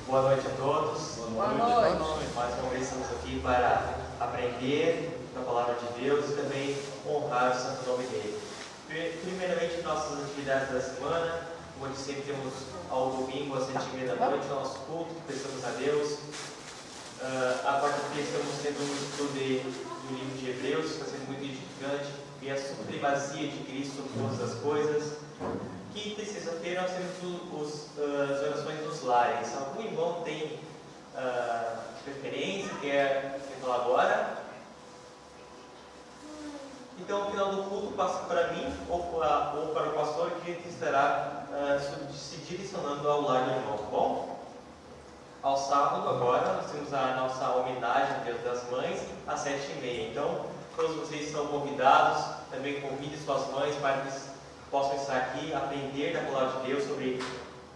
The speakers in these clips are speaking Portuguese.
Boa noite a todos. Boa noite. Mais uma vez estamos aqui para aprender da palavra de Deus e também honrar o santo nome dele. Primeiramente, nossas atividades da semana. Como sempre, temos ao domingo às 7h30 da noite o nosso culto, prestamos a Deus. A quarta-feira estamos tendo um estudo do livro de Hebreus, que está sendo muito edificante, e a supremacia de Cristo sobre todas as coisas. Quinta e sexta-feira nós temos as orações dos lares. Algum irmão tem preferência, quer falar agora? Então, no final do culto, passa para mim ou para o pastor, que estará se direcionando ao lar do irmão, tá bom? Ao sábado, agora, nós temos a nossa homenagem ao Dia das Mães, às 7h30. Então, todos vocês são convidados, também convide suas mães para que possam estar aqui, aprender da palavra de Deus sobre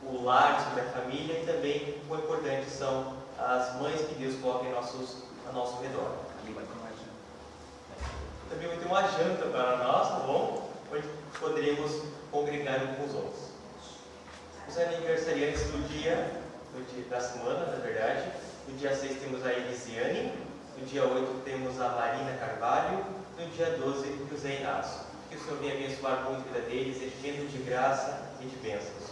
o lar, sobre a família e também o importante são as mães que Deus coloca ao nosso redor. Também vai ter uma janta para nós, tá bom? Onde poderemos congregar uns com os outros. Os aniversariantes do dia da semana, na verdade. No dia 6 temos a Elisiane, no dia 8 temos a Marina Carvalho, no dia 12 o José Inácio. Que o Senhor venha abençoar muito a vida deles, enchendo de graça e de bênçãos.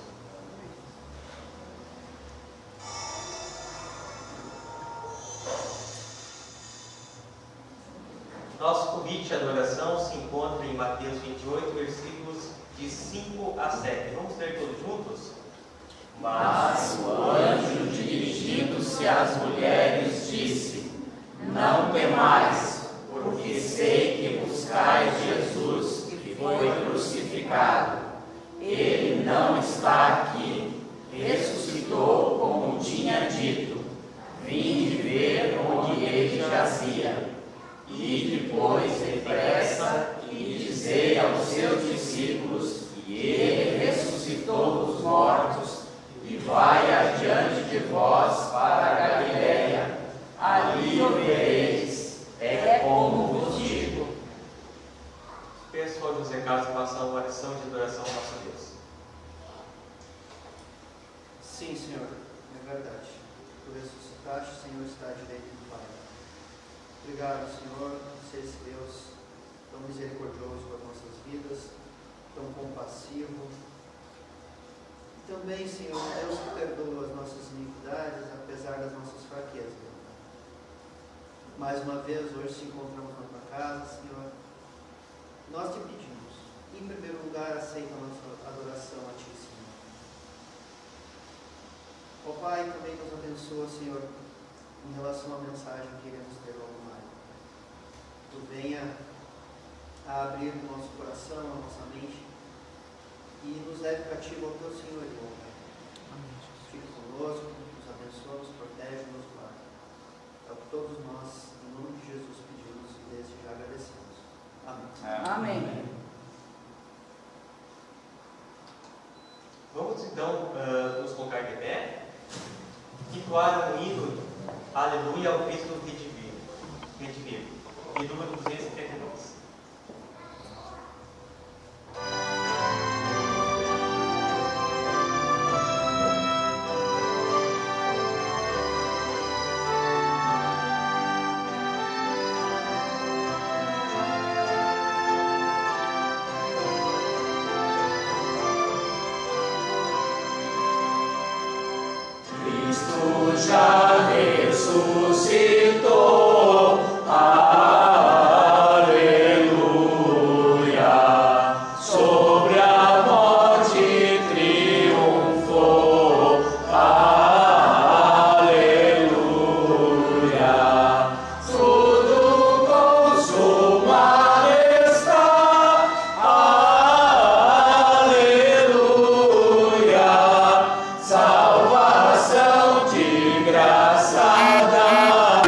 Nosso convite à adoração se encontra em Mateus 28, versículos de 5 a 7. Vamos ler todos juntos? Mas o anjo, dirigindo-se às mulheres, disse: Não temais, porque sei que buscais Jesus, que foi crucificado. Ele não está aqui, ressuscitou como tinha dito. Vinde ver onde ele jazia. E depois depressa e dizei aos seus discípulos que ele ressuscitou dos mortos e vai adiante de vós para a Galiléia. Ali o vereis, é como vos digo. Peço ao José Carlos passar uma oração de adoração ao nosso Deus. Sim, Senhor, é verdade. Tu ressuscitaste, o Senhor está à direita do Pai. Obrigado, Senhor, por ser esse Deus tão misericordioso com as nossas vidas, tão compassivo. E também, Senhor, Deus que perdoa as nossas iniquidades, apesar das nossas fraquezas. Mais uma vez, hoje se encontramos na tua casa, Senhor. Nós te pedimos, em primeiro lugar, aceita a nossa adoração a ti, Senhor. Ó Pai, também nos abençoa, Senhor, em relação à mensagem que iremos ter ao mar. Tu venha a abrir o nosso coração, a nossa mente e nos leve cativo ao teu senhorio, Pai. Fique conosco, nos abençoa, nos protege, nos guarda. É o que todos nós, em nome de Jesus, pedimos e desde já agradecemos. Amém. Amém. Vamos então nos colocar de pé e entoar um hino, aleluia, ao Cristo redivivo. E número 272. Cristo já ressuscitou. Salvação de graça dá.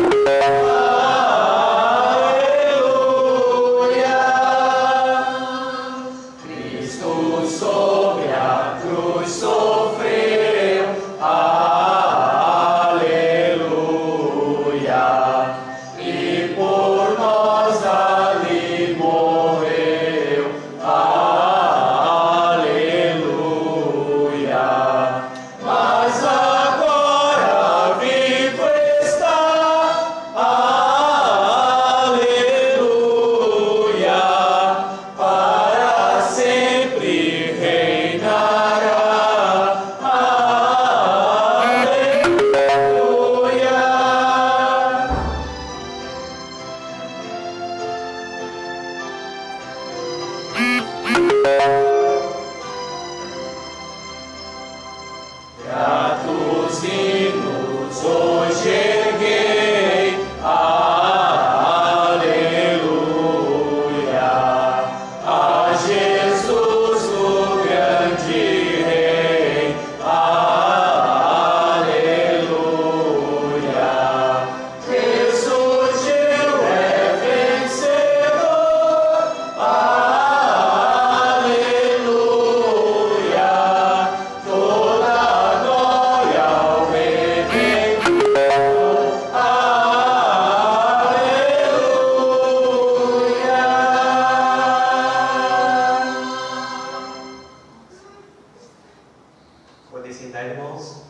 Gratos hinos hoje erguei, aleluia, a Jesus o grande Rei, aleluia, ressurgiu, é vencedor, aleluia, toda glória ao Redentor, aleluia. Podem sentar, irmãos.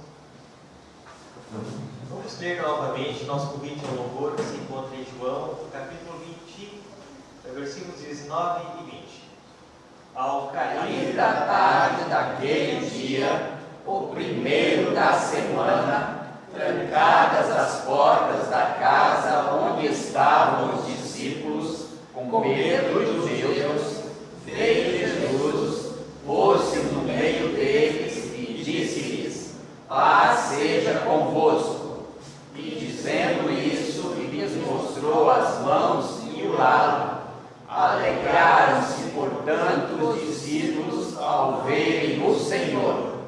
Vamos ler novamente nosso convite ao louvor que se encontra em João, capítulo 20, versículos 19 e 20. Ao Cair da tarde daquele dia, o primeiro da semana, trancadas as portas da casa onde estavam os discípulos, com medo dos judeus, veio Jesus, pôs-se no meio deles e disse-lhes: paz seja convosco. E dizendo isso, lhes mostrou as mãos e o lado. Alegraram-se, portanto, os discípulos ao verem o Senhor.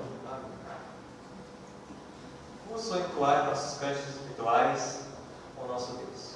Vamos só entoar nossos cânticos espirituais ao nosso Deus.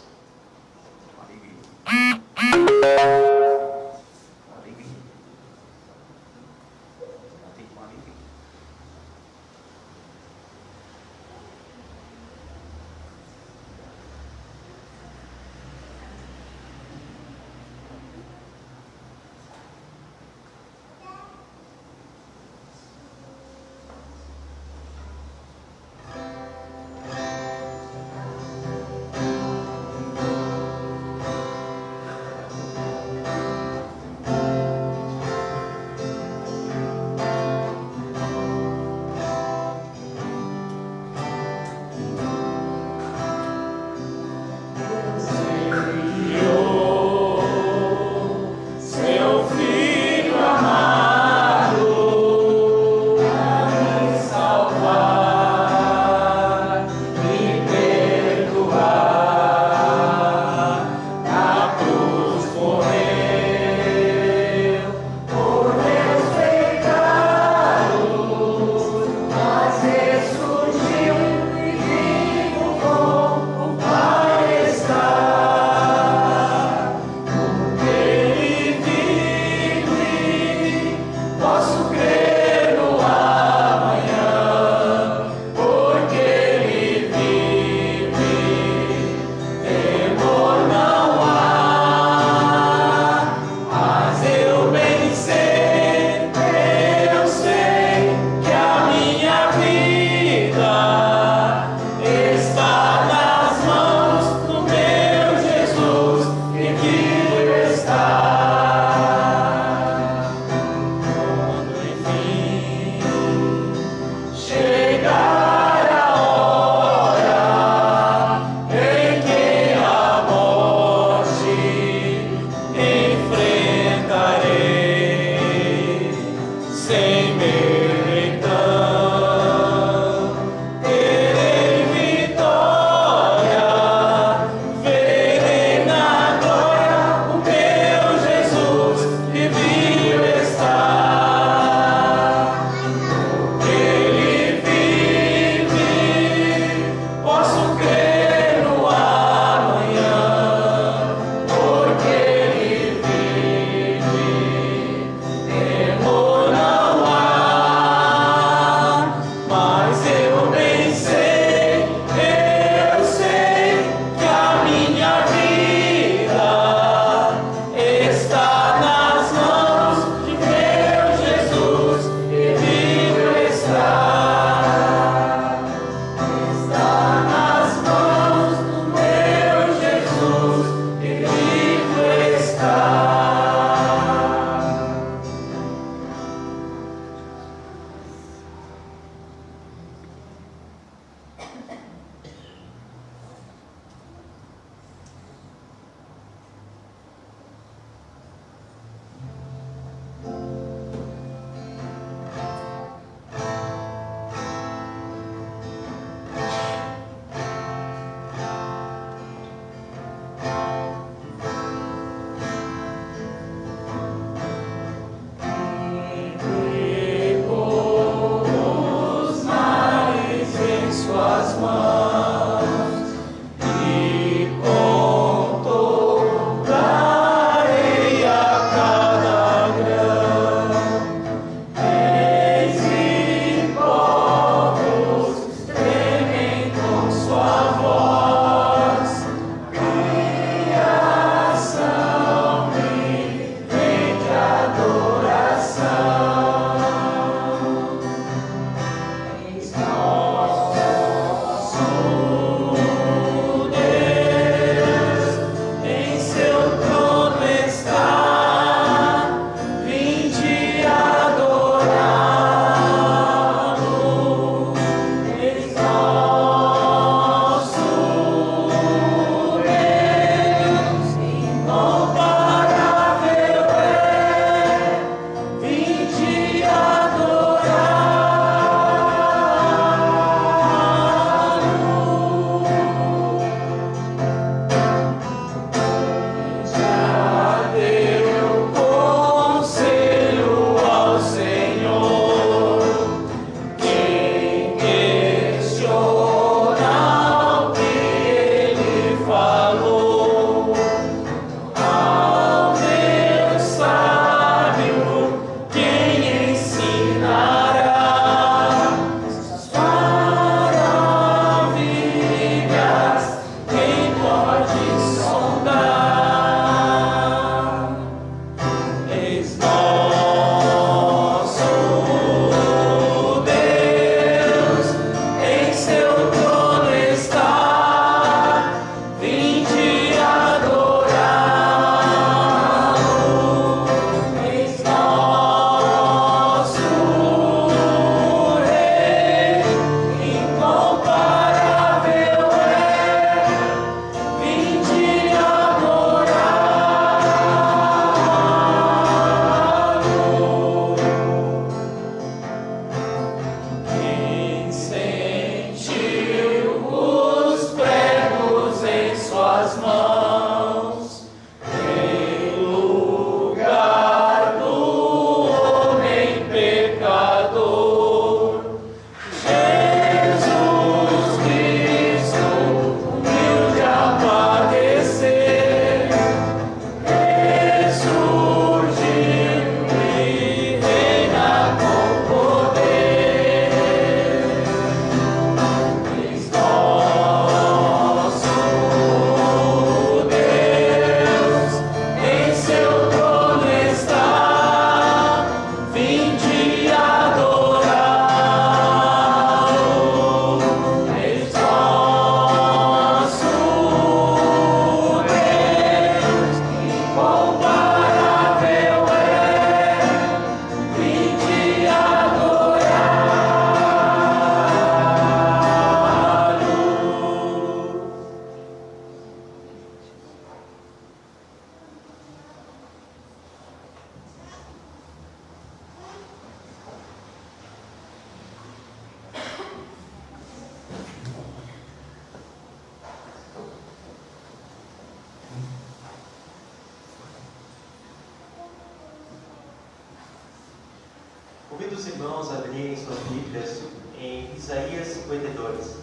os irmãos abrirem suas Bíblias em Isaías 52.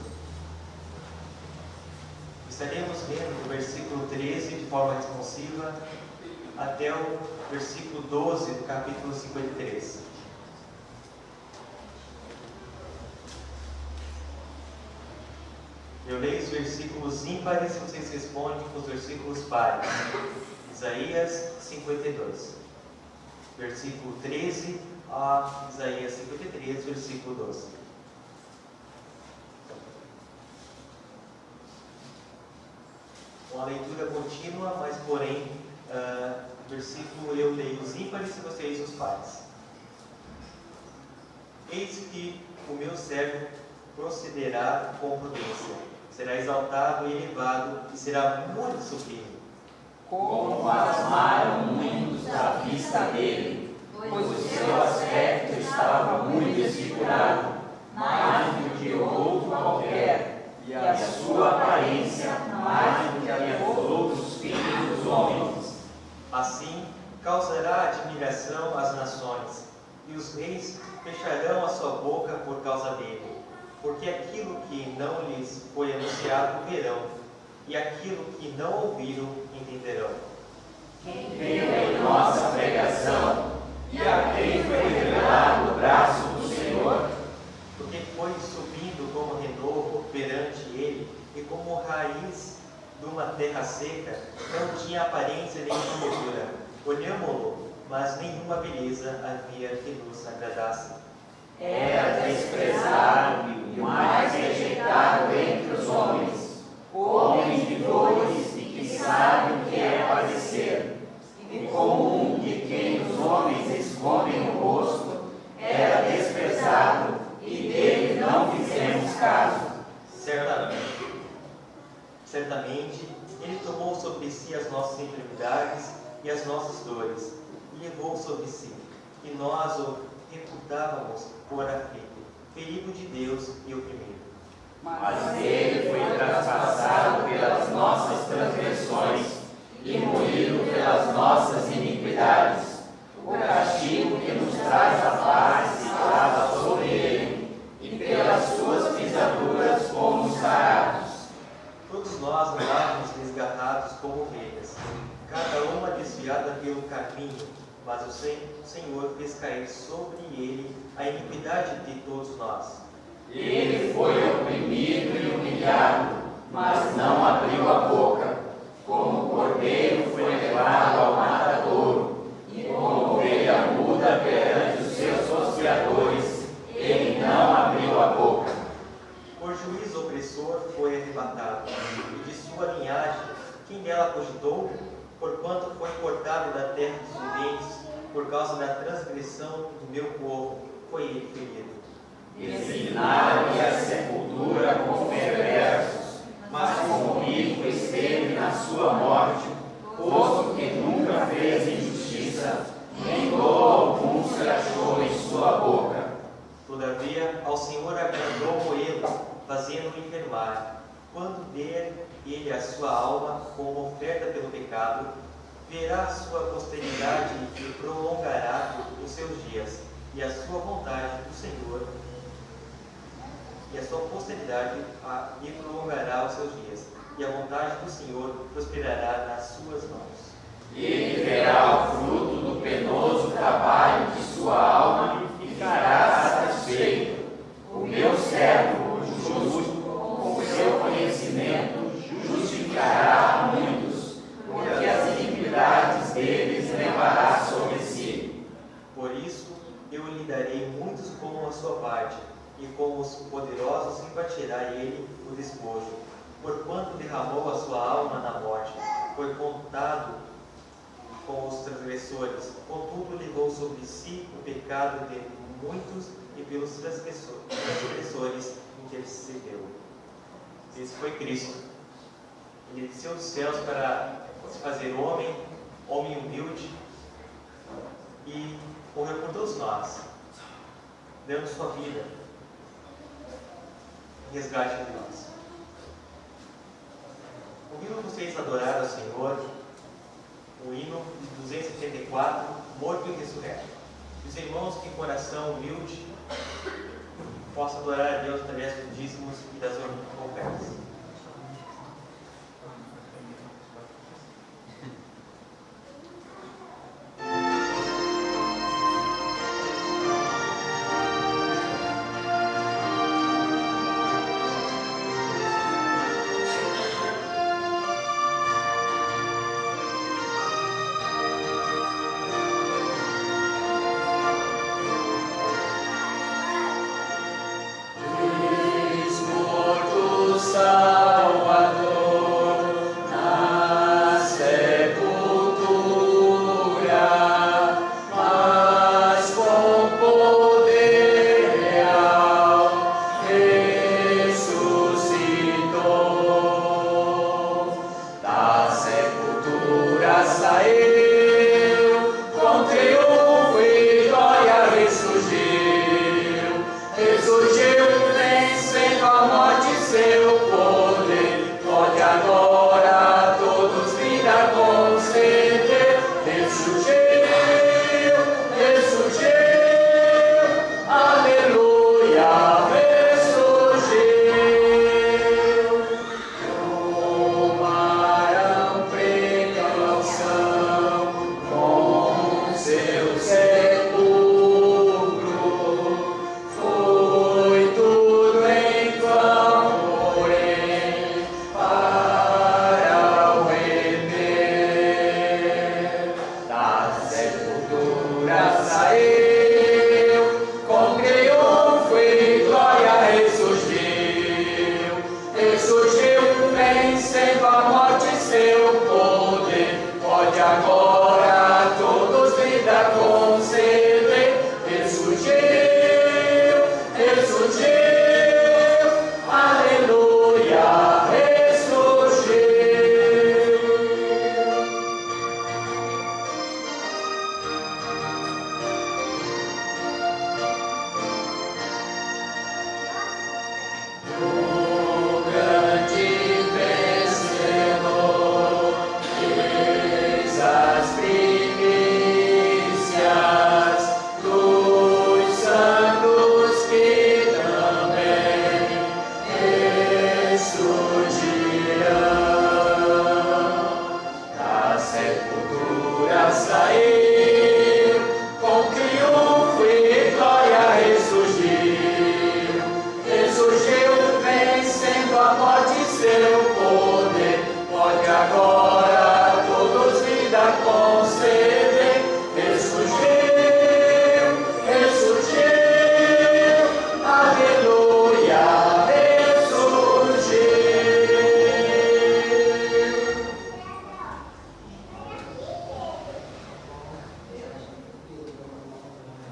Estaremos lendo do versículo 13 de forma responsiva até o versículo 12 do capítulo 53. Eu leio os versículos ímpares e vocês respondem com os versículos pares. Isaías 52, versículo 13 a Isaías 53, versículo 12. Uma leitura contínua, mas porém, versículo eu leio os ímpares e vocês os pares. Eis que o meu servo procederá com prudência, será exaltado e elevado, e será muito sublime. Como pasmaram muitos à vista dele, pois o seu aspecto estava muito desfigurado, mais do que outro qualquer, e a sua aparência mais do que a dos outros filhos dos homens. Assim causará admiração às nações, e os reis fecharão a sua boca por causa dele, porque aquilo que não lhes foi anunciado verão, e aquilo que não ouviram entenderão. Veio em nossa pregação, e a quem foi revelado o braço do Senhor. Porque foi subindo como renovo perante ele, e como raiz de uma terra seca, não tinha aparência nem formosura. Olhámo-lo, mas nenhuma beleza havia que nos agradasse. Era desprezado e o mais rejeitado entre os homens, homem de dores e que sabe o que é padecer. E como um de quem os homens escondem o rosto, era desprezado e dele não fizemos caso. Certamente, ele tomou sobre si as nossas enfermidades e as nossas dores, e levou sobre si, e nós o reputávamos por aflito, ferido de Deus e oprimido. Mas ele foi traspassado pelas nossas transgressões e moído pelas nossas iniquidades. O castigo que nos traz a paz estava sobre ele, e pelas suas pisaduras fomos sarados. Todos nós andávamos desgarrados como ovelhas, cada uma desviada pelo caminho, mas o Senhor fez cair sobre ele a iniquidade de todos nós. Ele foi oprimido e humilhado, mas não abriu a boca. Como cordeiro foi levado ao matadouro, e como ovelha muda perante os seus rociadores, ele não abriu a boca. Por juiz opressor foi arrebatado, e de sua linhagem, quem dela cogitou? Porquanto foi cortado da terra dos viventes, por causa da transgressão do meu povo, foi ele ferido. Designaram-lhe a sepultura com perversos, mas como rico esteve na sua morte, posto que nunca fez injustiça, nem dolo algum se achou em sua boca. Todavia, ao Senhor agradou moê-lo, fazendo-o enfermar. Quando der ele a sua alma como oferta pelo pecado, verá a sua posteridade e prolongará os seus dias, e a sua vontade do Senhor, e a sua posteridade e prolongará os seus dias, e a vontade do Senhor prosperará nas suas mãos. Ele verá o fruto do penoso trabalho de sua alma e ficará satisfeito. O meu servo justo, com o seu conhecimento, justificará a muitos, porque as iniquidades deles levará sobre si. Por isso, eu lhe darei muitos como a sua parte, e com os poderosos impartirá ele o despojo. Porquanto derramou a sua alma na morte, foi contado com os transgressores, contudo levou sobre si o pecado de muitos, e pelos transgressores intercedeu. Esse foi Cristo. Ele desceu dos céus para se fazer homem humilde, e morreu por todos nós, dando sua vida em resgate de nós. Ouviram vocês adorar ao Senhor o hino 274, Morto e Ressurreto. Os irmãos que em coração humilde possam adorar a Deus através dos dízimos e das ofertas.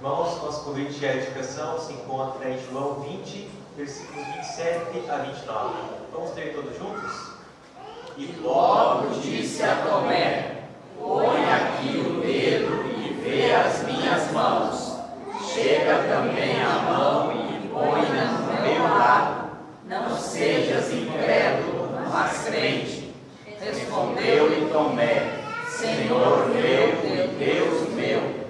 Irmãos, nosso convite de edificação se encontra em João 20, versículos 27 a 29. Vamos ler todos juntos? E logo disse a Tomé: põe aqui o dedo e vê as minhas mãos. Chega também a mão e põe-na no meu lado. Não sejas incrédulo, mas crente. Respondeu-lhe Tomé: Senhor meu e Deus meu.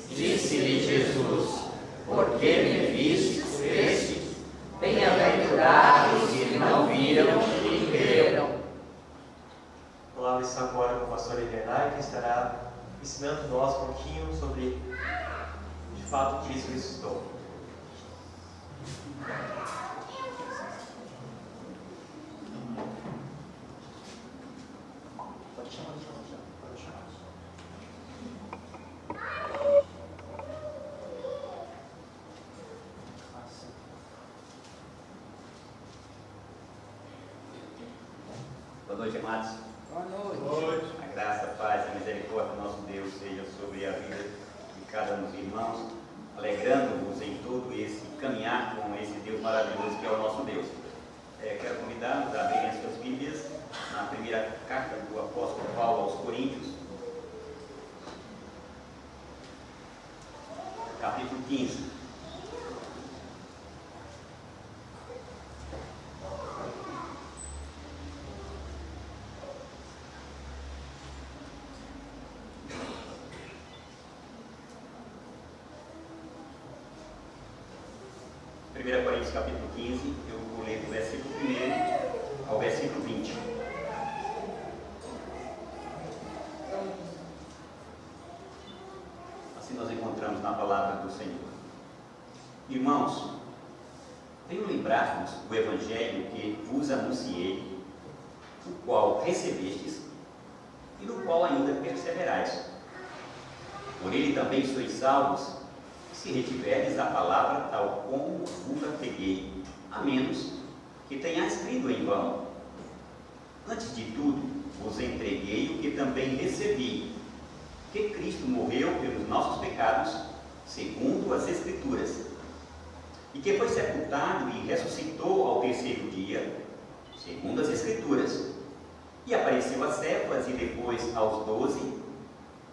Disse-lhe Jesus: porque me vistes, creste? Bem-aventurados os que não viram e creram. A palavra está agora com o pastor Edenai, que estará ensinando nós um pouquinho sobre, de fato, Cristo ressuscitou. Boa noite, amados. Boa noite. Boa noite. A graça, a paz, a misericórdia do nosso Deus seja sobre a vida de cada um dos irmãos, alegrando-vos em todo esse caminhar com esse Deus maravilhoso que é o nosso Deus. Quero convidar-vos a abrirem as suas Bíblias na primeira carta do apóstolo Paulo aos Coríntios, capítulo 15. 1 Coríntios capítulo 15, eu vou ler do versículo 1 ao versículo 20. Assim nós encontramos na palavra do Senhor. Irmãos, venho lembrar-vos do Evangelho que vos anunciei, o qual recebestes e no qual ainda perseverais. Por ele também sois salvos, se retiverdes a palavra tal como vos a peguei, a menos que tenhais crido em vão. Antes de tudo, vos entreguei o que também recebi, que Cristo morreu pelos nossos pecados, segundo as Escrituras, e que foi sepultado e ressuscitou ao terceiro dia, segundo as Escrituras, e apareceu a Cefas e depois aos 12.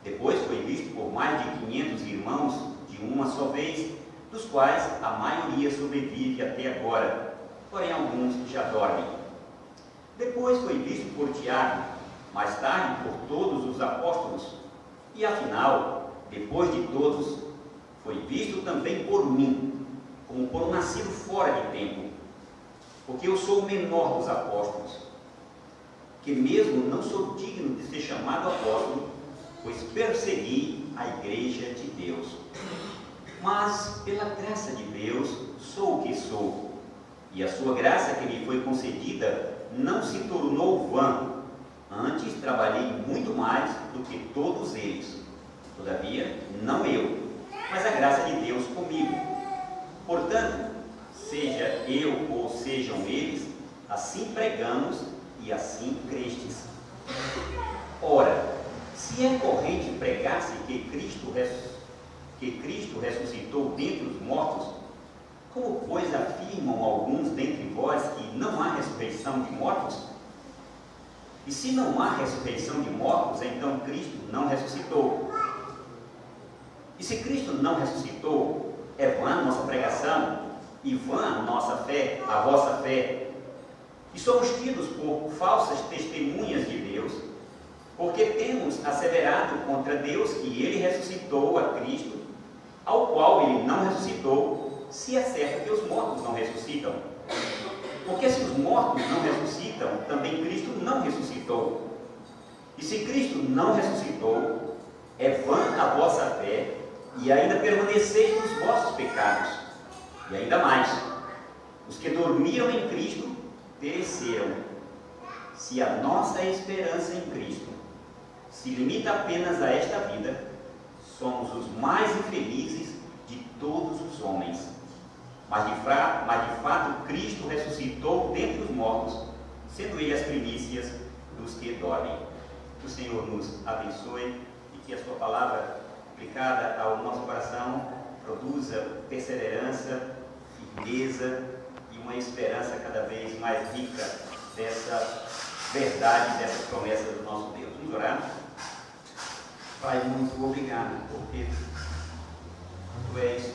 Depois foi visto por mais de 500 irmãos de uma só vez, dos quais a maioria sobrevive até agora, porém alguns já dormem. Depois foi visto por Tiago, mais tarde por todos os apóstolos, e afinal, depois de todos, foi visto também por mim, como por um nascido fora de tempo, porque eu sou o menor dos apóstolos, que mesmo não sou digno de ser chamado apóstolo, pois persegui a igreja de Deus. Mas, pela graça de Deus, sou o que sou, e a sua graça que me foi concedida não se tornou vã. Antes trabalhei muito mais do que todos eles. Todavia, não eu, mas a graça de Deus comigo. Portanto, seja eu ou sejam eles, assim pregamos e assim crestes. Ora, se é corrente pregar-se que Cristo ressuscitou dentre os mortos, como, pois, afirmam alguns dentre vós que não há ressurreição de mortos? E se não há ressurreição de mortos, então Cristo não ressuscitou. E se Cristo não ressuscitou, é vã a nossa pregação, e vã a nossa fé, a vossa fé. E somos tidos por falsas testemunhas de Deus, porque temos asseverado contra Deus que ele ressuscitou a Cristo, ao qual ele não ressuscitou, se é certo que os mortos não ressuscitam. Porque se os mortos não ressuscitam, também Cristo não ressuscitou. E se Cristo não ressuscitou, é vã a vossa fé, e ainda permaneceis nos vossos pecados. E ainda mais, os que dormiram em Cristo pereceram. Se a nossa esperança em Cristo se limita apenas a esta vida, somos os mais infelizes de todos os homens. Mas de fato Cristo ressuscitou dentre os mortos, sendo ele as primícias dos que dormem. Que o Senhor nos abençoe e que a sua palavra aplicada ao nosso coração produza perseverança, firmeza e uma esperança cada vez mais rica dessa verdade, dessas promessas do nosso Deus. Vamos orar? Pai, muito obrigado, porque Tu és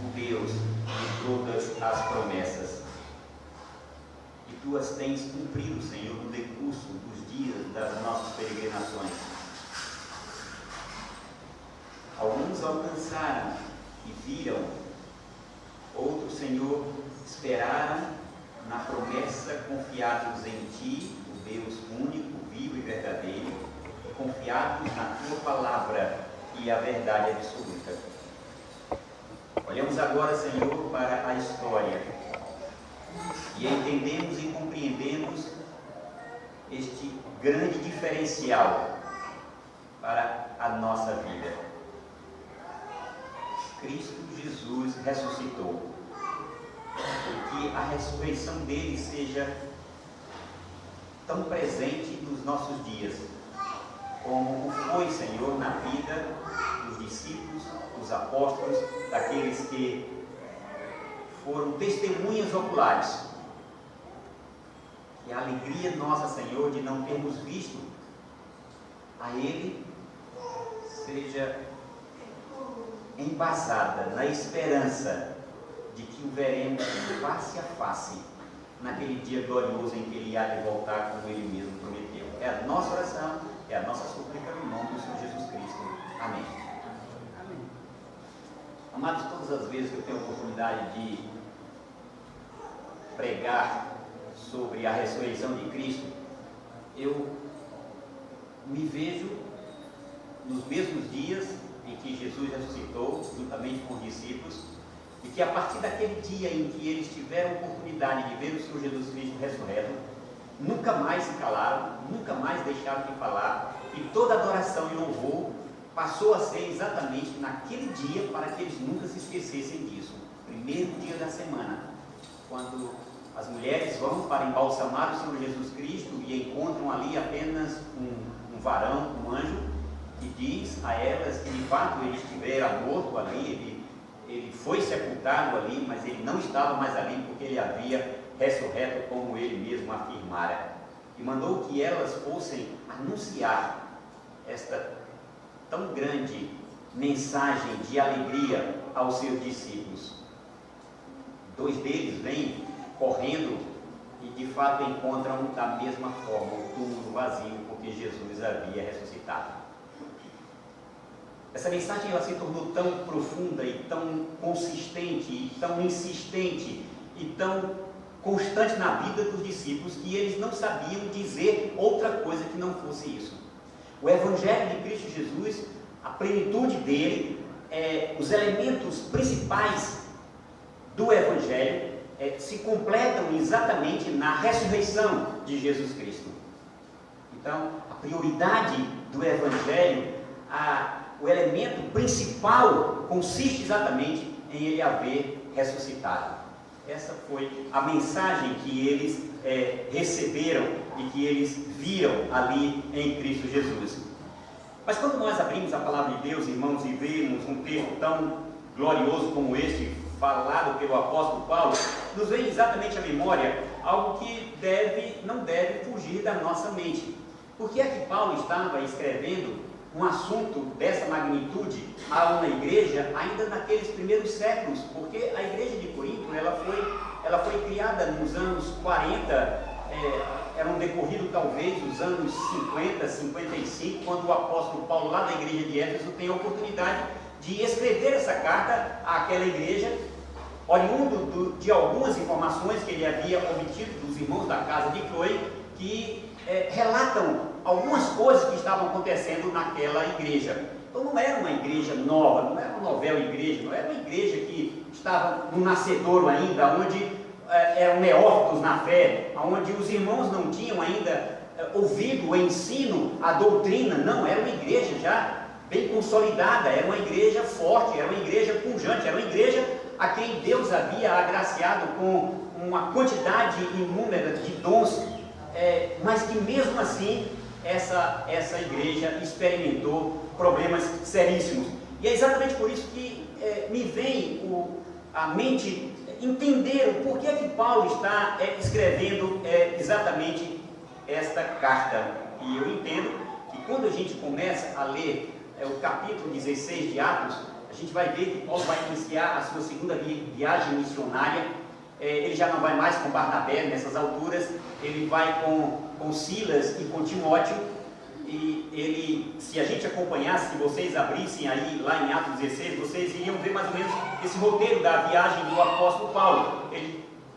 o Deus de todas as promessas. E Tu as tens cumprido, Senhor, no decurso dos dias das nossas peregrinações. Alguns alcançaram e viram, outros, Senhor, esperaram na promessa, confiados em Ti, o Deus único, vivo e verdadeiro, e confiados na Tua palavra e a verdade absoluta. Olhamos agora, Senhor, para a história e entendemos e compreendemos este grande diferencial para a nossa vida. Cristo Jesus ressuscitou. E que a ressurreição dele seja tão presente nos nossos dias, como foi, Senhor, na vida dos discípulos, dos apóstolos, daqueles que foram testemunhas oculares. E a alegria nossa, Senhor, de não termos visto a Ele seja embasada na esperança de que o veremos face a face naquele dia glorioso em que Ele há de voltar como Ele mesmo prometeu. É a nossa oração, é a nossa súplica no nome do Senhor Jesus Cristo. Amém. Amém. Amados, todas as vezes que eu tenho a oportunidade de pregar sobre a ressurreição de Cristo, eu me vejo nos mesmos dias em que Jesus ressuscitou, juntamente com os discípulos, e que a partir daquele dia em que eles tiveram a oportunidade de ver o Senhor Jesus Cristo ressurreto, nunca mais se calaram, nunca mais deixaram de falar, e toda adoração e louvor passou a ser exatamente naquele dia, para que eles nunca se esquecessem disso. Primeiro dia da semana, quando as mulheres vão para embalsamar o Senhor Jesus Cristo e encontram ali apenas um varão, um anjo, que diz a elas que de fato ele estivera morto ali, ele foi sepultado ali, mas ele não estava mais ali porque ele havia ressurreto, como ele mesmo afirmara. E mandou que elas fossem anunciar esta tão grande mensagem de alegria aos seus discípulos. 2 deles vêm correndo e de fato encontram da mesma forma o túmulo vazio, porque Jesus havia ressuscitado. Essa mensagem ela se tornou tão profunda e tão consistente e tão insistente e tão constante na vida dos discípulos que eles não sabiam dizer outra coisa que não fosse isso. O Evangelho de Cristo Jesus, a plenitude dele, os elementos principais do Evangelho se completam exatamente na ressurreição de Jesus Cristo. Então, a prioridade do Evangelho, o elemento principal consiste exatamente em ele haver ressuscitado. Essa foi a mensagem que eles receberam e que eles viram ali em Cristo Jesus. Mas quando nós abrimos a palavra de Deus, irmãos, e vemos um texto tão glorioso como este, falado pelo apóstolo Paulo, nos vem exatamente à memória algo que não deve fugir da nossa mente. Por que é que Paulo estava escrevendo um assunto dessa magnitude a uma igreja ainda naqueles primeiros séculos? Porque a igreja de Corinto ela foi criada nos anos 40, eram decorrido talvez os anos 50, 55, quando o apóstolo Paulo, lá da igreja de Éfeso, tem a oportunidade de escrever essa carta àquela igreja, oriundo de algumas informações que ele havia obtido dos irmãos da casa de Cloé, que relatam algumas coisas que estavam acontecendo naquela igreja. Então não era uma igreja nova, não era uma novela igreja, não era uma igreja que estava no nascedouro ainda, onde eram neófitos na fé, onde os irmãos não tinham ainda ouvido o ensino, a doutrina. Não, era uma igreja já bem consolidada, era uma igreja forte, era uma igreja pujante, era uma igreja a quem Deus havia agraciado com uma quantidade inúmera de dons, mas que mesmo assim essa igreja experimentou problemas seríssimos. E é exatamente por isso que me vem à mente entender o porquê que Paulo está escrevendo exatamente esta carta. E eu entendo que quando a gente começa a ler o capítulo 16 de Atos, a gente vai ver que Paulo vai iniciar a sua segunda viagem missionária. Ele já não vai mais com Barnabé nessas alturas, ele vai com Silas e com Timóteo. E ele, se a gente acompanhasse, se vocês abrissem aí lá em Atos 16, vocês iriam ver mais ou menos esse roteiro da viagem do apóstolo Paulo.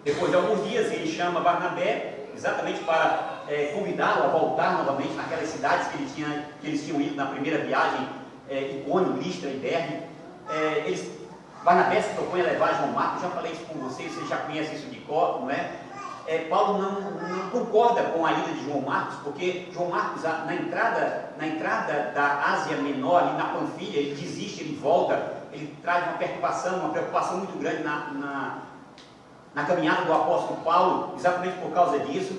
Depois de alguns dias, ele chama Barnabé exatamente para convidá-lo a voltar novamente naquelas cidades que eles tinham ido na primeira viagem, Icônio, Listra e Derbe. Barnabé se propõe a levar João Marcos. Já falei isso com vocês já conhecem isso de cor, não é? Paulo não concorda com a ida de João Marcos, porque João Marcos, na entrada da Ásia Menor, ali na Panfilha, ele desiste, ele volta, ele traz uma preocupação muito grande na caminhada do apóstolo Paulo, exatamente por causa disso.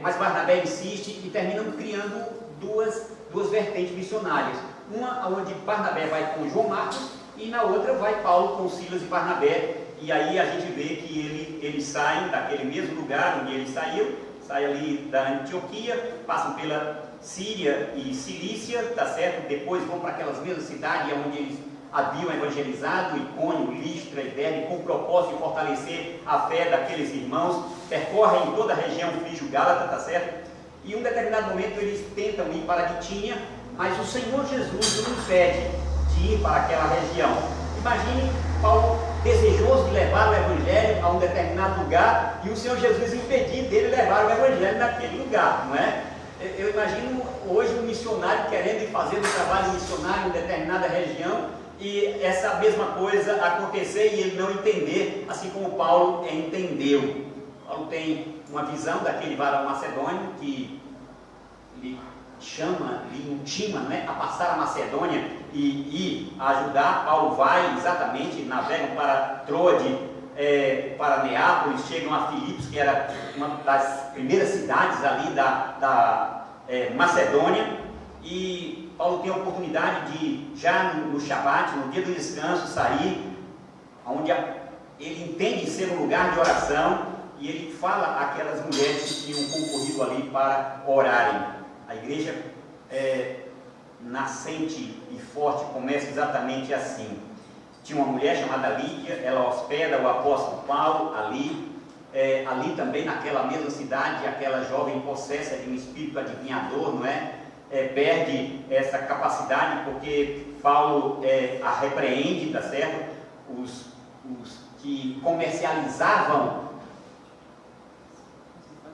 Mas Barnabé insiste e terminam criando duas vertentes missionárias. Uma onde Barnabé vai com João Marcos e na outra vai Paulo com Silas e Barnabé. E aí a gente vê que eles saem daquele mesmo lugar onde eles saem ali da Antioquia, passam pela Síria e Cilícia, tá certo? Depois vão para aquelas mesmas cidades onde eles haviam evangelizado, Icônio, Listra e Derbe, com o propósito de fortalecer a fé daqueles irmãos, percorrem toda a região frígio-gálata, tá certo? E em um determinado momento eles tentam ir para Bitínia, mas o Senhor Jesus os impede de ir para aquela região. Imagine Paulo desejoso de levar o Evangelho a um determinado lugar, e o Senhor Jesus impedir dele levar o Evangelho naquele lugar, não é? Eu imagino hoje um missionário querendo ir fazer um trabalho missionário em determinada região, e essa mesma coisa acontecer e ele não entender, assim como Paulo entendeu. Paulo tem uma visão daquele varão macedônio que lhe chama, lhe intima, né, a passar a Macedônia e ajudar. Paulo vai, exatamente, navegam para Troade, para Neápolis, chegam a Filipos, que era uma das primeiras cidades ali da Macedônia, e Paulo tem a oportunidade de, já no Shabat, no dia do descanso, sair, onde ele entende ser um lugar de oração, e ele fala àquelas mulheres que tinham concorrido ali para orarem. A igreja nascente e forte começa exatamente assim. Tinha uma mulher chamada Lídia, ela hospeda o apóstolo Paulo ali, ali também naquela mesma cidade, aquela jovem possessa de um espírito adivinhador, não é? Perde essa capacidade porque Paulo a repreende, tá certo? Os que comercializavam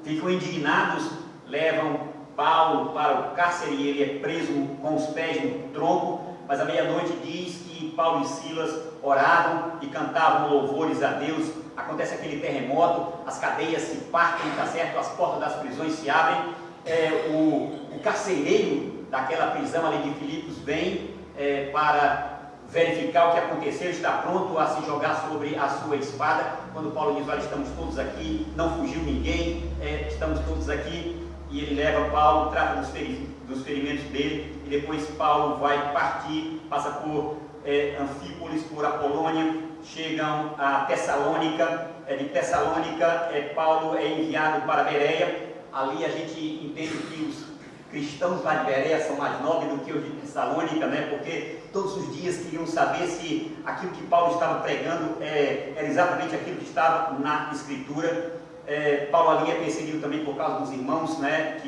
ficam indignados, levam Paulo para o cárcere e ele é preso com os pés no tronco, mas à meia-noite diz que Paulo e Silas oravam e cantavam louvores a Deus. Acontece aquele terremoto, as cadeias se partem, tá certo? As portas das prisões se abrem. O carcereiro daquela prisão ali de Filipos vem para verificar o que aconteceu, está pronto a se jogar sobre a sua espada. Quando Paulo diz: olha, estamos todos aqui, não fugiu ninguém, estamos todos aqui, e ele leva Paulo, trata dos ferimentos dele, e depois Paulo vai partir, passa por Anfípolis, por Apolônia, chegam a Tessalônica. De Tessalônica Paulo é enviado para Bereia. Ali a gente entende que os cristãos lá de Bereia são mais nobres do que os de Tessalônica, né? Porque todos os dias queriam saber se aquilo que Paulo estava pregando era exatamente aquilo que estava na Escritura. Paulo ali é perseguido também por causa dos irmãos, né?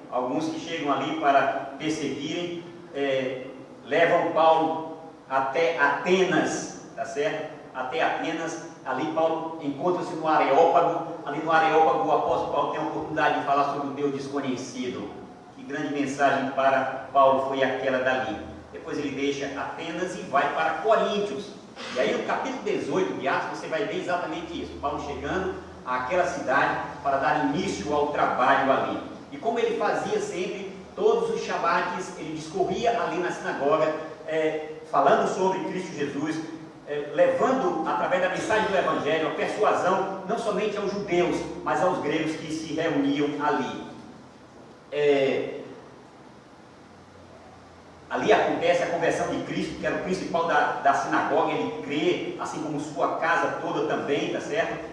Alguns que chegam ali para perseguirem, levam Paulo até Atenas, tá certo? Até Atenas. Ali Paulo encontra-se no Areópago. Ali no Areópago o apóstolo Paulo tem a oportunidade de falar sobre o Deus desconhecido. Que grande mensagem para Paulo foi aquela dali. Depois ele deixa Atenas e vai para Coríntios. E aí no capítulo 18 de Atos você vai ver exatamente isso. Paulo chegando àquela cidade para dar início ao trabalho ali. E como ele fazia sempre, todos os shabates, ele discorria ali na sinagoga, falando sobre Cristo Jesus, levando, através da mensagem do Evangelho, a persuasão não somente aos judeus, mas aos gregos que se reuniam ali. Ali acontece a conversão de Cristo, que era o principal da sinagoga. Ele crê, assim como sua casa toda também, tá certo?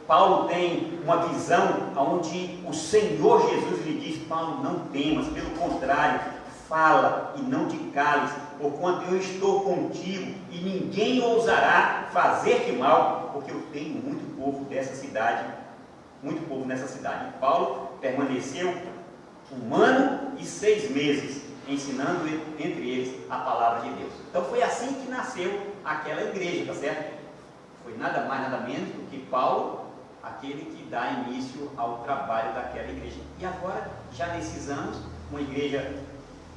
Paulo tem uma visão onde o Senhor Jesus lhe diz: Paulo, não temas, pelo contrário, fala e não te cales, porquanto eu estou contigo e ninguém ousará fazer-te mal, porque eu tenho muito povo dessa cidade, muito povo nessa cidade. E Paulo permaneceu 1 ano e 6 meses ensinando entre eles a palavra de Deus. Então foi assim que nasceu aquela igreja, tá certo? Foi nada mais, nada menos do que Paulo, aquele que dá início ao trabalho daquela igreja. E agora, já nesses anos, uma igreja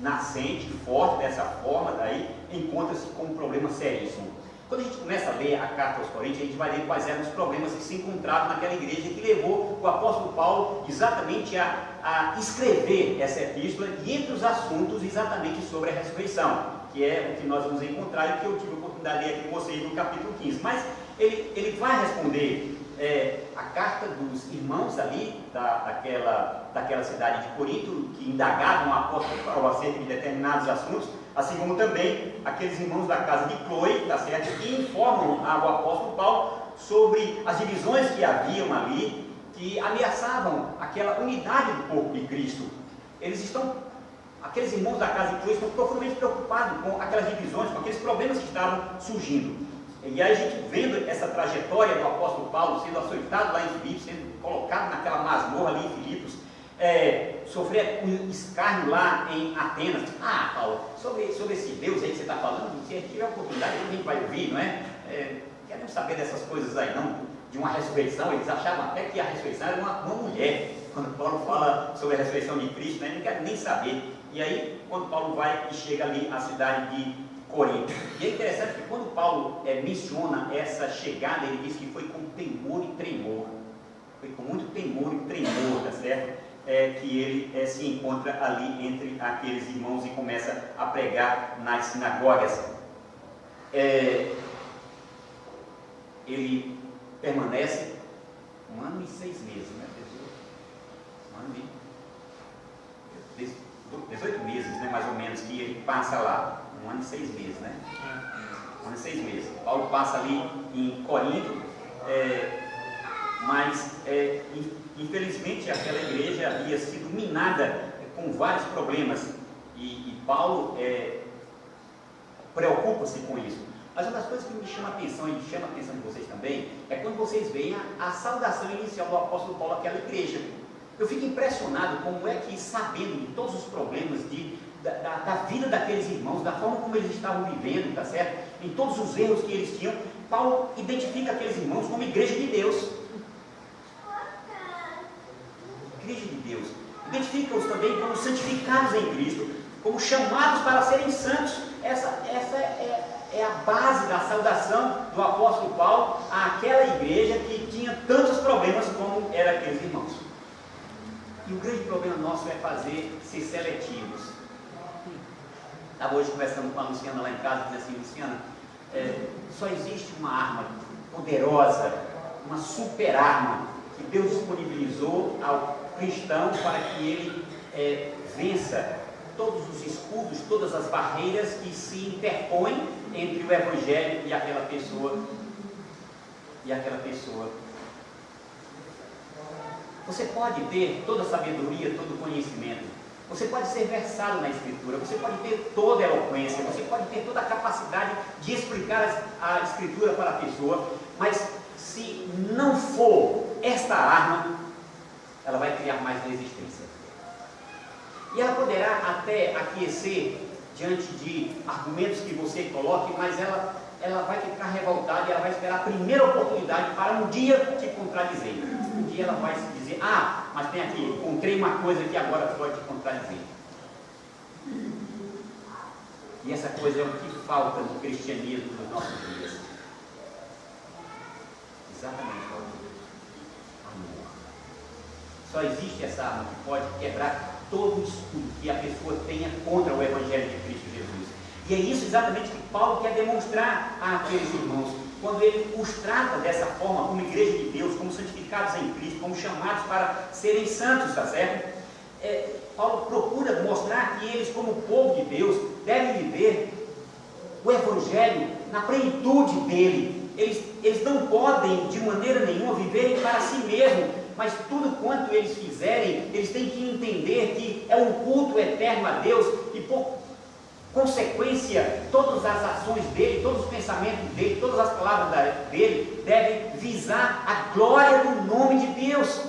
nascente, forte dessa forma, daí encontra-se com um problema seríssimo. Quando a gente começa a ler a carta aos Coríntios, a gente vai ver quais eram os problemas que se encontravam naquela igreja, que levou o apóstolo Paulo exatamente a escrever essa epístola, e entre os assuntos exatamente sobre a ressurreição, que é o que nós vamos encontrar e que eu tive a oportunidade de ler aqui com vocês no capítulo 15. Mas ele vai responder a carta dos irmãos ali daquela cidade de Corinto, que indagavam o apóstolo Paulo acerca de determinados assuntos, assim como também aqueles irmãos da casa de Cloe, tá certo, que informam ao apóstolo Paulo sobre as divisões que haviam ali, que ameaçavam aquela unidade do corpo de Cristo. Aqueles irmãos da casa de Cloe estão profundamente preocupados com aquelas divisões, com aqueles problemas que estavam surgindo. E aí a gente vendo essa trajetória do apóstolo Paulo sendo açoitado lá em Filipos, sendo colocado naquela masmorra ali em Filipos, sofrer um escárnio lá em Atenas. Paulo, sobre esse Deus aí que você está falando, se a gente tiver a oportunidade, a gente vai ouvir, não é? queremos saber dessas coisas aí, não de uma ressurreição. Eles achavam até que a ressurreição era uma mulher. Quando Paulo fala sobre a ressurreição de Cristo, né, não quer nem saber. E aí, quando Paulo vai e chega ali à cidade de Corinto, e é interessante que quando Paulo menciona essa chegada, ele diz que foi com temor e tremor. Foi com muito temor e tremor, tá certo? Que ele se encontra ali entre aqueles irmãos e começa a pregar nas sinagogas. Ele permanece 1 ano e 6 meses, né? 18 meses, né, mais ou menos, que ele passa lá. 1 ano e 6 meses, né? 1 ano e 6 meses. Paulo passa ali em Corinto, mas infelizmente aquela igreja havia sido minada com vários problemas e Paulo preocupa-se com isso. Mas uma das coisas que me chama a atenção e chama a atenção de vocês também é quando vocês veem a saudação inicial do apóstolo Paulo àquela igreja. Eu fico impressionado como é que, sabendo de todos os problemas da vida daqueles irmãos, da forma como eles estavam vivendo, tá certo? Em todos os erros que eles tinham, Paulo identifica aqueles irmãos como igreja de Deus. Igreja de Deus. Identifica-os também como santificados em Cristo, como chamados para serem santos. Essa é a base da saudação do apóstolo Paulo àquela igreja que tinha tantos problemas como eram aqueles irmãos. E o grande problema nosso é ser seletivos. Estava hoje conversando com a Luciana lá em casa, dizendo assim: Luciana, só existe uma arma poderosa, uma super arma que Deus disponibilizou ao cristão para que ele vença todos os escudos, todas as barreiras que se interpõem entre o Evangelho e aquela pessoa. Você pode ter toda a sabedoria, todo o conhecimento, você pode ser versado na Escritura, você pode ter toda a eloquência, você pode ter toda a capacidade de explicar a Escritura para a pessoa, mas se não for esta arma, ela vai criar mais resistência. E ela poderá até aquecer diante de argumentos que você coloque, mas ela vai ficar revoltada e ela vai esperar a primeira oportunidade para um dia te contradizer. Um dia ela vai se dizer: mas tem aqui, encontrei uma coisa que agora pode te contradizer. E essa coisa é o que falta no cristianismo dos nossos dias. Exatamente, amor. Só existe essa arma que pode quebrar todo o escudo que a pessoa tenha contra o Evangelho de Cristo Jesus. E é isso exatamente que Paulo quer demonstrar àqueles irmãos, quando ele os trata dessa forma, como igreja de Deus, como santificados em Cristo, como chamados para serem santos, tá certo? Paulo procura mostrar que eles, como povo de Deus, devem viver o Evangelho na plenitude dele. Eles não podem, de maneira nenhuma, viverem para si mesmos, mas tudo quanto eles fizerem, eles têm que entender que é um culto eterno a Deus e, por consequência, todas as ações dele, todos os pensamentos dele, todas as palavras dele devem visar a glória do nome de Deus.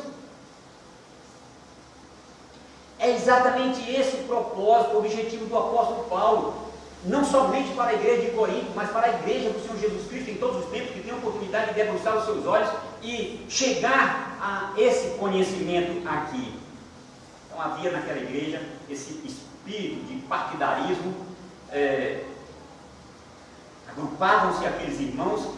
É exatamente esse o propósito, o objetivo do apóstolo Paulo, não somente para a igreja de Corinto, mas para a igreja do Senhor Jesus Cristo em todos os tempos, que tem a oportunidade de debruçar os seus olhos e chegar a esse conhecimento aqui. Então havia naquela igreja esse espírito de partidarismo. Agrupavam-se aqueles irmãos,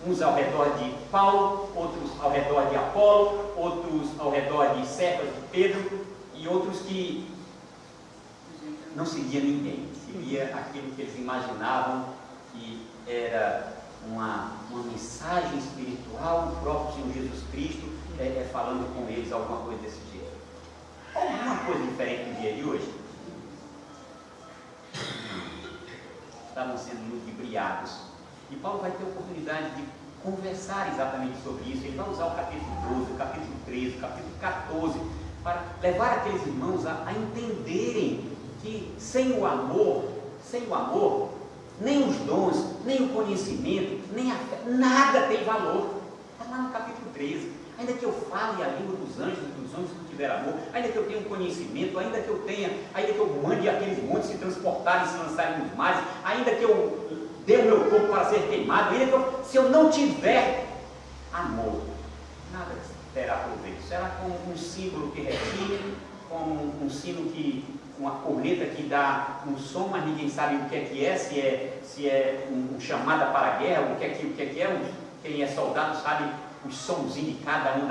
uns ao redor de Paulo, outros ao redor de Apolo, outros ao redor de Cefas, de Pedro, e outros que não seguia ninguém, seguia aquilo que eles imaginavam que era uma mensagem espiritual, o próprio Senhor Jesus Cristo falando com eles alguma coisa desse jeito. Alguma coisa diferente no dia de hoje? Estavam sendo ludibriados. E Paulo vai ter a oportunidade de conversar exatamente sobre isso. Ele vai usar o capítulo 12, o capítulo 13, o capítulo 14, para levar aqueles irmãos a entenderem que sem o amor, nem os dons, nem o conhecimento, nem a fé, nada tem valor. Está lá no capítulo 13. Ainda que eu fale a língua dos anjos não tiver amor, ainda que eu tenha um conhecimento, ainda que eu mande aqueles montes se transportarem e se lançarem nos mares, ainda que eu dei o meu corpo para ser queimado. Ele falou, se eu não tiver amor, nada terá proveito. Será como um símbolo que retire, como um sino que, uma corneta que dá um som, mas ninguém sabe o que é, se é um chamada para a guerra, o que é, quem é soldado sabe os sonzinhos de cada um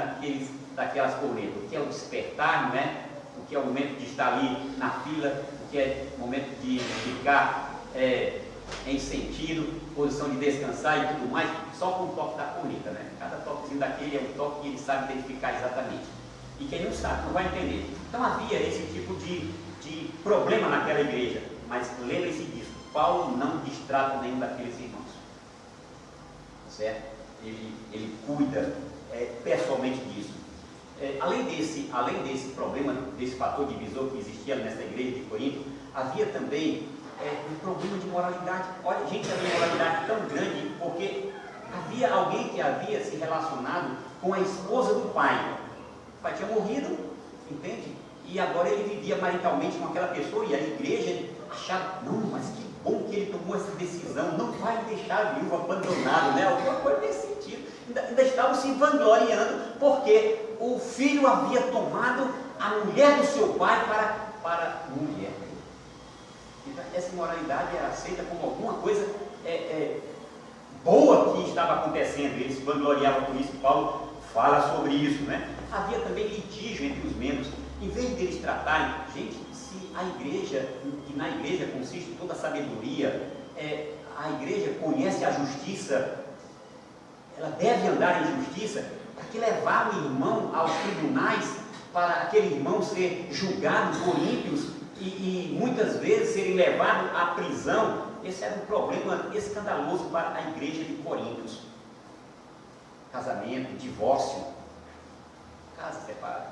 daquelas cornetas, o que é o despertar, não é? O que é o momento de estar ali na fila, o que é o momento de ficar em sentido, posição de descansar e tudo mais, só com o toque da corneta, né? Cada toquezinho daquele é um toque que ele sabe identificar exatamente. E quem não sabe não vai entender. Então havia esse tipo de problema naquela igreja, mas lembre-se disso, Paulo não distrata nenhum daqueles irmãos, certo? Ele cuida pessoalmente disso. Além desse problema, desse fator divisor que existia nessa igreja de Corinto, havia também um problema de moralidade. Olha, gente, havia moralidade tão grande, porque havia alguém que havia se relacionado com a esposa do pai. O pai tinha morrido, entende? E agora ele vivia maritalmente com aquela pessoa, e a igreja achava, não, mas que bom que ele tomou essa decisão, não vai deixar a viúva abandonada, né? Alguma coisa nesse sentido. Ainda estavam se vangloriando, porque o filho havia tomado a mulher do seu pai para mulher. Então, essa imoralidade era aceita como alguma coisa boa que estava acontecendo. Eles se vangloriavam por isso. Paulo fala sobre isso, né? Havia também litígio entre os membros. Em vez de eles tratarem, gente, se a igreja, e na igreja consiste toda a sabedoria, a igreja conhece a justiça, ela deve andar em justiça, para que levar o irmão aos tribunais, para aquele irmão ser julgado por ímpios e muitas vezes serem levados à prisão. Esse era um problema escandaloso para a igreja de Corintos. Casamento, divórcio, casa separada.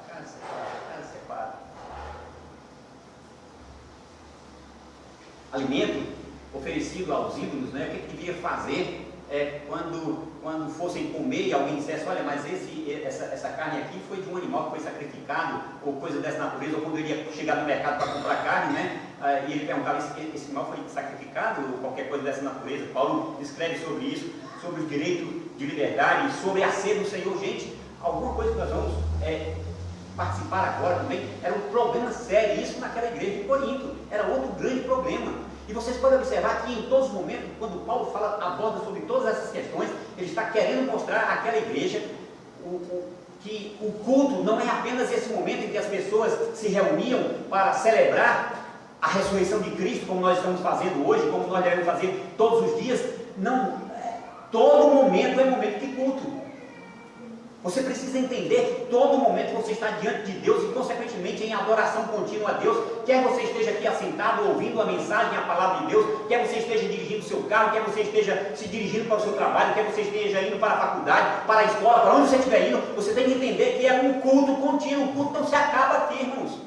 Alimento oferecido aos ídolos, né? O que devia fazer quando fossem comer e alguém dissesse, olha, mas essa carne aqui foi de um animal que foi sacrificado, ou coisa dessa natureza, ou quando ele ia chegar no mercado para comprar carne, né? E ele perguntava, esse animal foi sacrificado, ou qualquer coisa dessa natureza. Paulo escreve sobre isso, sobre o direito de liberdade, sobre a ceia do Senhor. Gente, alguma coisa que nós vamos participar agora também, era um problema sério, isso naquela igreja de Corinto, era outro grande problema. E vocês podem observar que em todos os momentos, quando Paulo aborda sobre todas essas questões, ele está querendo mostrar àquela igreja que o culto não é apenas esse momento em que as pessoas se reuniam para celebrar a ressurreição de Cristo, como nós estamos fazendo hoje, como nós devemos fazer todos os dias. Não, todo momento é momento de culto. Você precisa entender que todo momento você está diante de Deus e, consequentemente, em adoração contínua a Deus, quer você esteja aqui assentado, ouvindo a mensagem, a palavra de Deus, quer você esteja dirigindo o seu carro, quer você esteja se dirigindo para o seu trabalho, quer você esteja indo para a faculdade, para a escola, para onde você estiver indo, você tem que entender que é um culto contínuo, o culto não se acaba aqui, irmãos.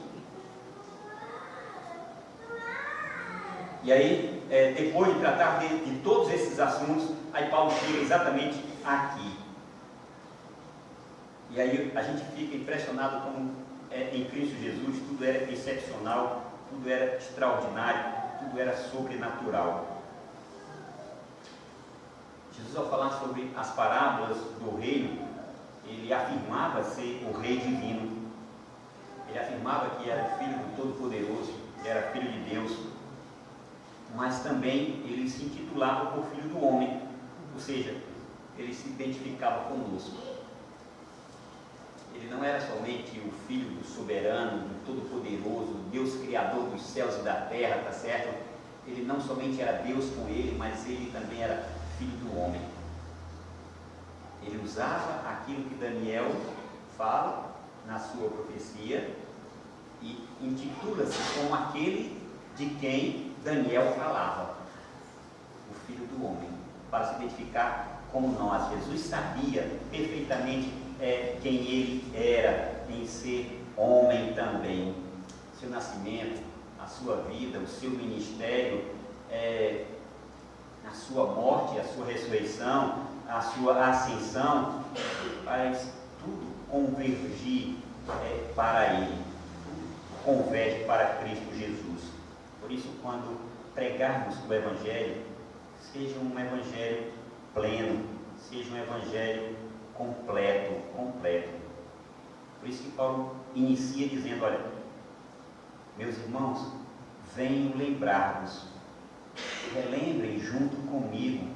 E aí, depois de tratar de todos esses assuntos, aí Paulo chega exatamente aqui. E aí a gente fica impressionado como em Cristo Jesus tudo era excepcional, tudo era extraordinário, tudo era sobrenatural. Jesus, ao falar sobre as parábolas do reino, ele afirmava ser o rei divino. Ele afirmava que era filho do Todo-Poderoso, que era filho de Deus, mas também ele se intitulava por filho do homem, ou seja, ele se identificava conosco. Ele não era somente o filho do soberano, do todo-poderoso, Deus criador dos céus e da terra, tá certo? Ele não somente era Deus com ele, mas ele também era filho do homem. Ele usava aquilo que Daniel fala na sua profecia e intitula-se como aquele de quem Daniel falava, o filho do homem, para se identificar como nós. Jesus sabia perfeitamente quem ele era em ser homem também. Seu nascimento, a sua vida, o seu ministério, a sua morte, a sua ressurreição, a sua ascensão, faz tudo convergir para ele, tudo converge para Cristo Jesus. Por isso, quando pregarmos o Evangelho, seja um evangelho pleno, seja um evangelho completo. Por isso que Paulo inicia dizendo, olha, meus irmãos, venho lembrar-vos, relembrem junto comigo,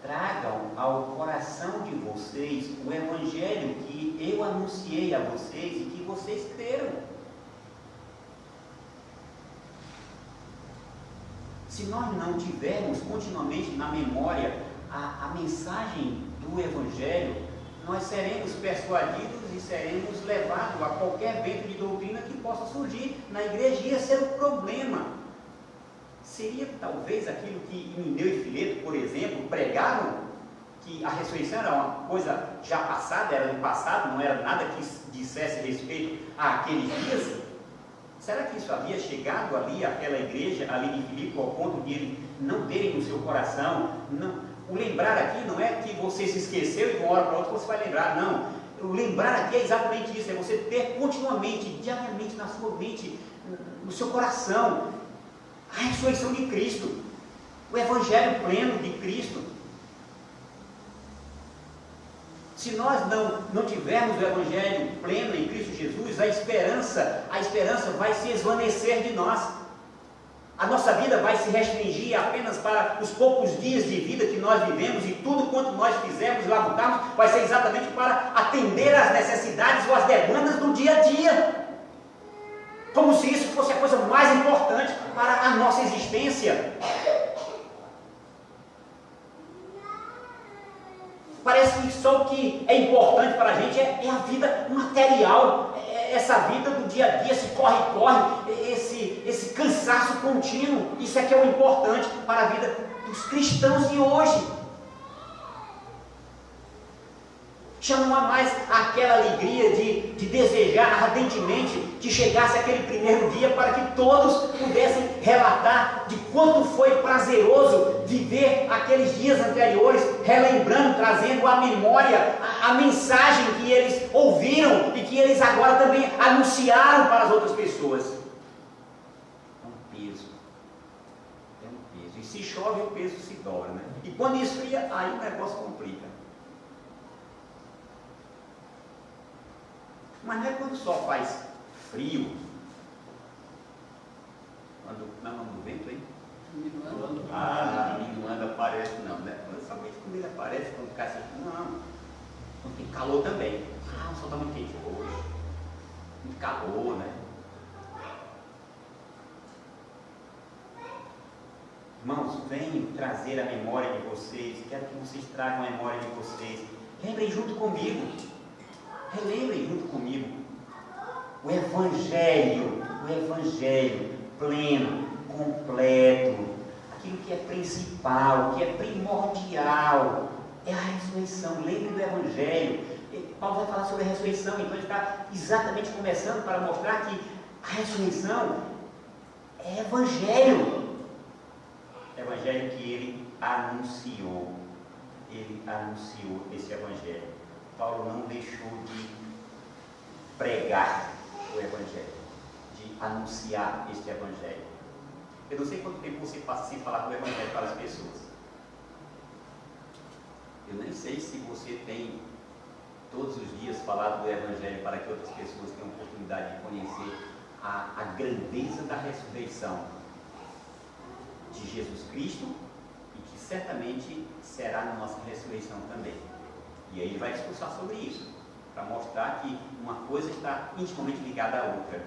tragam ao coração de vocês o evangelho que eu anunciei a vocês e que vocês creram. Se nós não tivermos continuamente na memória a mensagem do evangelho, nós seremos persuadidos e seremos levados a qualquer vento de doutrina que possa surgir na igreja. E esse era o problema. Seria talvez aquilo que Himeneu e Fileto, por exemplo, pregaram, que a ressurreição era uma coisa já passada, era do passado, não era nada que dissesse respeito àqueles dias? Será que isso havia chegado ali, àquela igreja, ali de Filipe, ao ponto de eles não terem no seu coração? Não. O lembrar aqui não é que você se esqueceu e de uma hora para outra você vai lembrar, não. O lembrar aqui é exatamente isso, é você ter continuamente, diariamente na sua mente, no seu coração, a ressurreição de Cristo, o evangelho pleno de Cristo. Se nós não tivermos o evangelho pleno em Cristo Jesus, a esperança vai se esvanecer de nós. A nossa vida vai se restringir apenas para os poucos dias de vida que nós vivemos, e tudo quanto nós fizermos e labutarmos vai ser exatamente para atender às necessidades ou às demandas do dia a dia. Como se isso fosse a coisa mais importante para a nossa existência. Parece que só o que é importante para a gente é a vida material, essa vida do dia a dia, esse corre-corre, esse cansaço contínuo. Isso é que é o importante para a vida dos cristãos de hoje. Já não há mais aquela alegria de desejar ardentemente que chegasse aquele primeiro dia para que todos pudessem relatar de quanto foi prazeroso viver aqueles dias anteriores, relembrando, trazendo à memória a mensagem que eles ouviram e que eles agora também anunciaram para as outras pessoas. É um peso. E se chove, o peso se dobra, né? E quando esfria, aí o negócio complica. Mas não é quando só faz frio. Quando o vento, hein? Minuano aparece, não, né? Somente quando ele aparece, quando fica assim, não. Quando tem calor também. O sol está muito quente hoje. Muito calor, né? Irmãos, venho trazer a memória de vocês. Quero que vocês tragam a memória de vocês. Lembrem junto comigo. Relembrem junto comigo o Evangelho pleno, completo, aquilo que é principal, que é primordial, é a ressurreição. Lembre do Evangelho. Paulo vai falar sobre a ressurreição, então ele está exatamente começando para mostrar que a ressurreição é Evangelho. Evangelho que ele anunciou esse Evangelho. Paulo não deixou de pregar o Evangelho, de anunciar este Evangelho. Eu não sei quanto tempo você passa sem falar do Evangelho para as pessoas. Eu nem sei se você tem todos os dias falado do Evangelho para que outras pessoas tenham oportunidade de conhecer a grandeza da ressurreição de Jesus Cristo, e que certamente será na nossa ressurreição também. E aí ele vai discursar sobre isso, para mostrar que uma coisa está intimamente ligada à outra.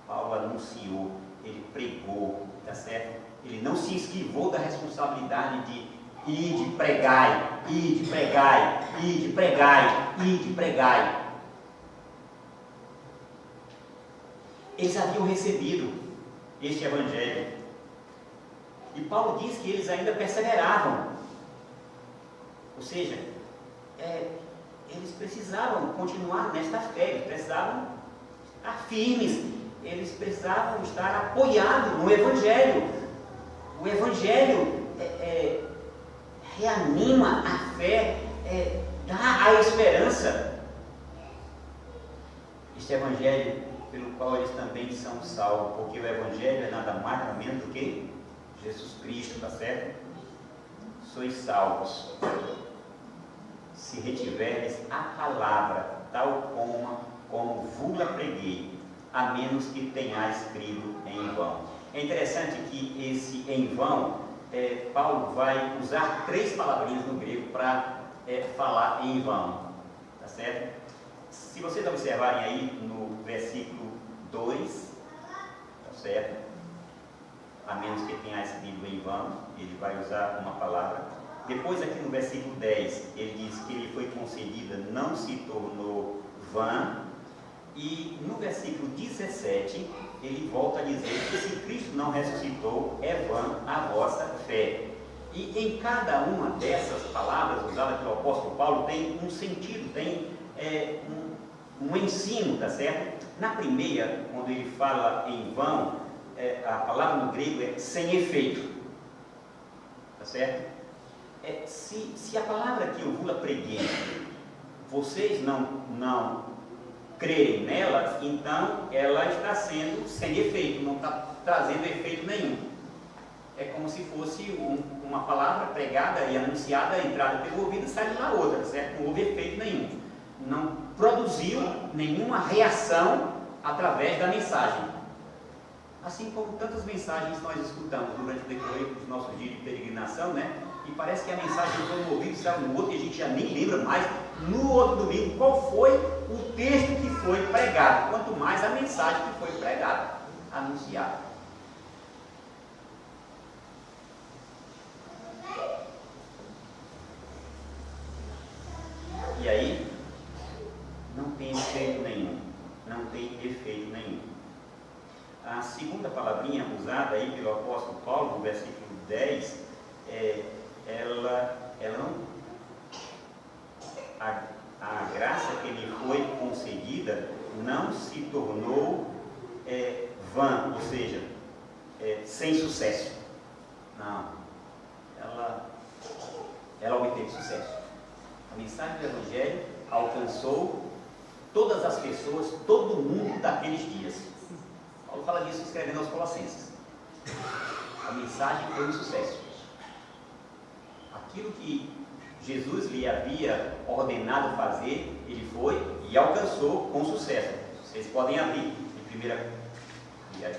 Paulo anunciou, ele pregou, tá certo? Ele não se esquivou da responsabilidade de ir de pregai, ir de pregai, ir de pregai, ir de pregai. Eles haviam recebido este Evangelho. E Paulo diz que eles ainda perseveravam. Ou seja, eles precisavam continuar nesta fé, eles precisavam estar firmes, eles precisavam estar apoiados no Evangelho. O Evangelho reanima a fé, dá a esperança. Este Evangelho pelo qual eles também são salvos, porque o Evangelho é nada mais nada menos do que Jesus Cristo, tá certo? sois salvos, se retiverdes a palavra, tal como vos-la preguei, a menos que tenhais crido em vão. É interessante que esse em vão, Paulo vai usar 3 palavrinhas no grego para falar em vão, tá certo? Se vocês observarem aí no versículo 2, tá certo? A menos que tenhais crido em vão, ele vai usar uma palavra. Depois aqui no versículo 10, ele diz que ele foi concedida, não se tornou vã. E no versículo 17, ele volta a dizer que se Cristo não ressuscitou, é vã a vossa fé. E em cada uma dessas palavras usadas pelo apóstolo Paulo tem um sentido, tem um ensino, tá certo? Na primeira, quando ele fala em vão, a palavra no grego é sem efeito, tá certo? Se a palavra que eu vos preguei, vocês não crerem nela, então ela está sendo sem efeito, não está trazendo efeito nenhum. É como se fosse uma palavra pregada e anunciada, entrada pelo ouvido e saindo na outra, certo? Não houve efeito nenhum. Não produziu nenhuma reação através da mensagem. Assim como tantas mensagens nós escutamos durante o decorrer dos nossos dias de peregrinação, né? E parece que a mensagem entrou no ouvido, saiu no outro, e a gente já nem lembra mais, no outro domingo, qual foi o texto que foi pregado, quanto mais a mensagem que foi pregada, anunciada. E aí, não tem efeito nenhum, não tem efeito nenhum. A segunda palavrinha usada aí pelo apóstolo Paulo, no versículo 10, ela não... A graça que lhe foi concedida não se tornou vã, ou seja, sem sucesso. Não. Ela obteve sucesso. A mensagem do Evangelho alcançou todas as pessoas, todo mundo daqueles dias. Paulo fala disso escrevendo aos Colossenses. A mensagem foi um sucesso. Aquilo que Jesus lhe havia ordenado fazer, ele foi e alcançou com sucesso. Vocês podem abrir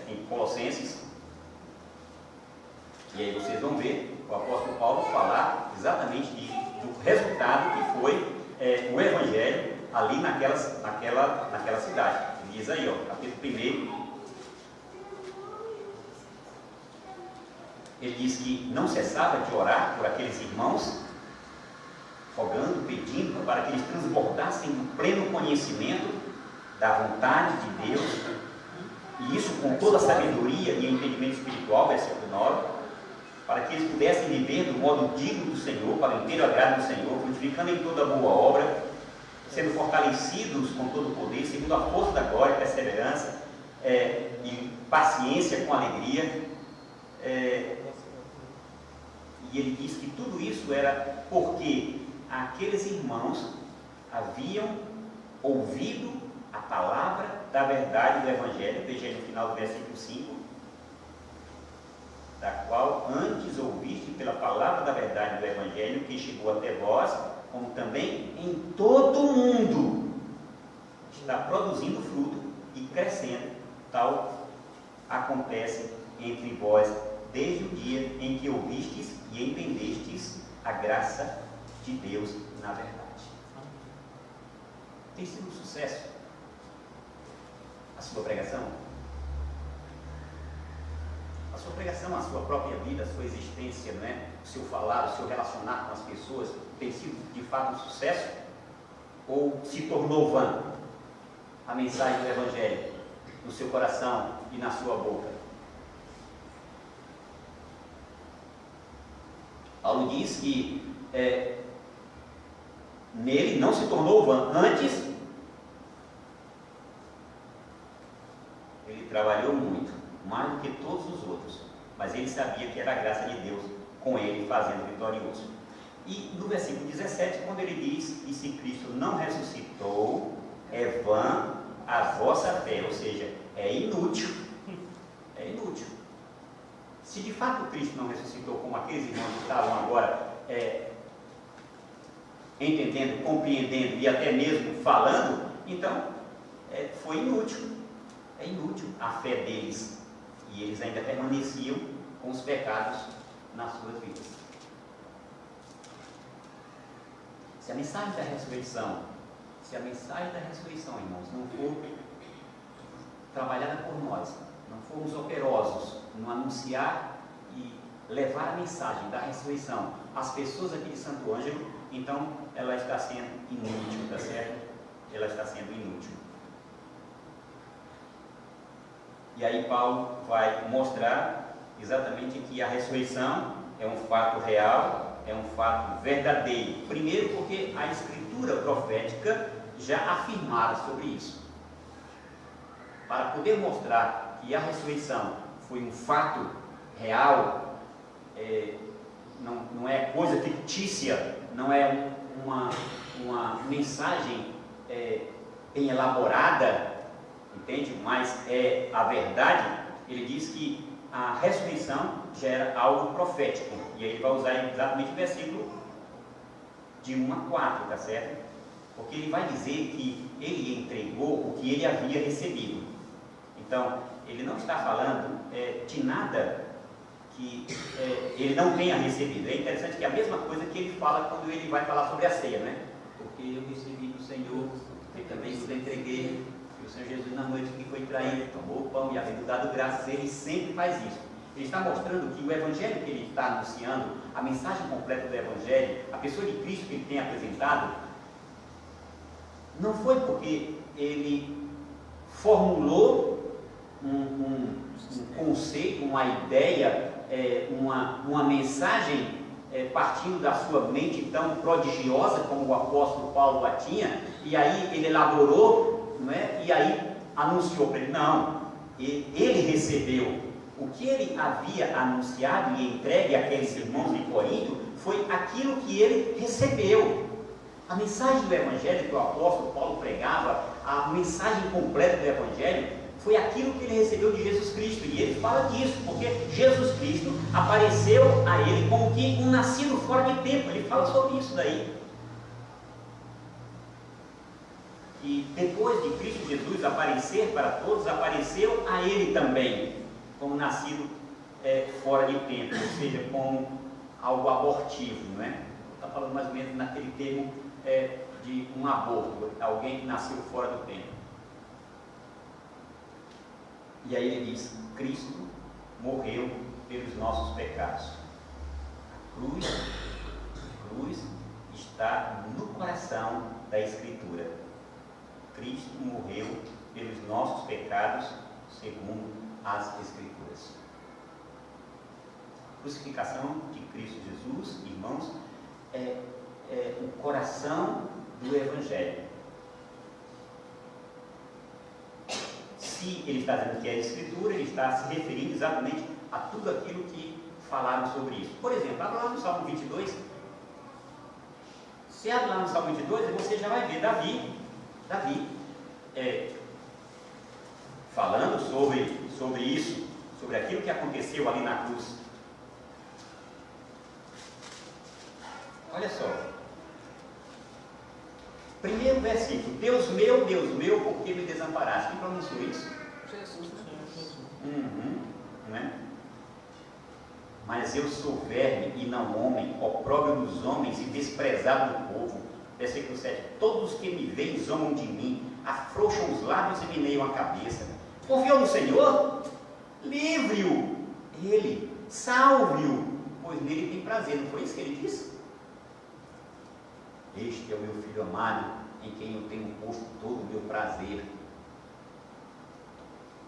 em Colossenses, e aí vocês vão ver o apóstolo Paulo falar exatamente do resultado que foi o Evangelho ali naquela cidade. Ele diz aí, ó, capítulo 1, ele diz que não cessava de orar por aqueles irmãos, rogando, pedindo para que eles transbordassem o pleno conhecimento da vontade de Deus, e isso com toda a sabedoria e entendimento espiritual, versículo 9, para que eles pudessem viver do modo digno do Senhor, para o inteiro agrado do Senhor, frutificando em toda boa obra, sendo fortalecidos com todo o poder, segundo a força da glória, perseverança e paciência com alegria. E ele diz que tudo isso era porque aqueles irmãos haviam ouvido a palavra da verdade do Evangelho, veja aí no final do versículo 5, da qual antes ouviste pela palavra da verdade do Evangelho, que chegou até vós, como também em todo o mundo está produzindo fruto e crescendo, tal acontece entre vós desde o dia em que ouvistes e entendestes a graça de Deus na verdade. Tem sido um sucesso a sua pregação? A sua pregação, a sua própria vida, a sua existência, né? O seu falar, o seu relacionar com as pessoas, tem sido de fato um sucesso? Ou se tornou vã a mensagem do Evangelho no seu coração e na sua boca? Paulo diz que nele não se tornou vã. Antes, ele trabalhou muito, mais do que todos os outros, mas ele sabia que era a graça de Deus com ele fazendo vitorioso. E no versículo 17, quando ele diz: e se Cristo não ressuscitou, é vã a vossa fé, ou seja, é inútil. É inútil. Se de fato Cristo não ressuscitou, como aqueles irmãos que estavam agora entendendo, compreendendo e até mesmo falando, então foi inútil. É inútil a fé deles. E eles ainda permaneciam com os pecados nas suas vidas. Se a mensagem da ressurreição, irmãos, não for trabalhada por nós, não formos operosos no anunciar e levar a mensagem da ressurreição às pessoas aqui de Santo Ângelo, então ela está sendo inútil, tá certo? Ela está sendo inútil. E aí Paulo vai mostrar exatamente que a ressurreição é um fato real, é um fato verdadeiro. Primeiro porque a Escritura profética já afirmara sobre isso. Para poder mostrar que a ressurreição foi um fato real, não é coisa fictícia, não é uma mensagem bem elaborada, entende? Mas é a verdade. Ele diz que a ressurreição já era algo profético. E aí ele vai usar exatamente o versículo de 1 a 4, tá certo? Porque ele vai dizer que ele entregou o que ele havia recebido. Então, ele não está falando de nada que ele não tenha recebido. É interessante que é a mesma coisa que ele fala quando ele vai falar sobre a ceia, né? Porque eu recebi do Senhor, eu também vos entreguei, e o Senhor Jesus, na noite que foi traído, tomou o pão e havendo dado graças, ele sempre faz isso. Ele está mostrando que o Evangelho que ele está anunciando, a mensagem completa do Evangelho, a pessoa de Cristo que ele tem apresentado, não foi porque ele formulou um conceito, uma ideia, uma mensagem partindo da sua mente tão prodigiosa como o apóstolo Paulo a tinha, e aí ele elaborou, não é? E aí anunciou para ele. Não, ele recebeu. O que ele havia anunciado e entregue àqueles irmãos em Corinto foi aquilo que ele recebeu. A mensagem do Evangelho que o apóstolo Paulo pregava, a mensagem completa do Evangelho, foi aquilo que ele recebeu de Jesus Cristo. E ele fala disso, porque Jesus Cristo apareceu a ele como que um nascido fora de tempo. Ele fala sobre isso daí. E depois de Cristo Jesus aparecer para todos, apareceu a ele também, como nascido fora de tempo, ou seja, como algo abortivo, não é? Está falando mais ou menos naquele termo de um aborto, alguém que nasceu fora do tempo. E aí ele diz: Cristo morreu pelos nossos pecados. A cruz está no coração da Escritura. Cristo morreu pelos nossos pecados, segundo as Escrituras. A crucificação de Cristo Jesus, irmãos, é o coração do Evangelho. Se ele está dizendo que é a Escritura, ele está se referindo exatamente a tudo aquilo que falaram sobre isso. Por exemplo, abre lá no Salmo 22. Se abre lá no Salmo 22, você já vai ver Davi falando sobre isso, sobre aquilo que aconteceu ali na cruz. Olha só. Primeiro versículo: Deus meu, por que me desamparaste? Quem pronunciou isso? Jesus. Não é? Mas eu sou verme e não homem, opróbrio dos homens e desprezado do povo. Versículo 7: Todos os que me veem zombam de mim, afrouxam os lábios e meneiam a cabeça. Confiou no Senhor? Livre-o, ele, salve-o, pois nele tem prazer. Não foi isso que ele disse? Este é o meu filho amado, em quem eu tenho posto todo o meu prazer.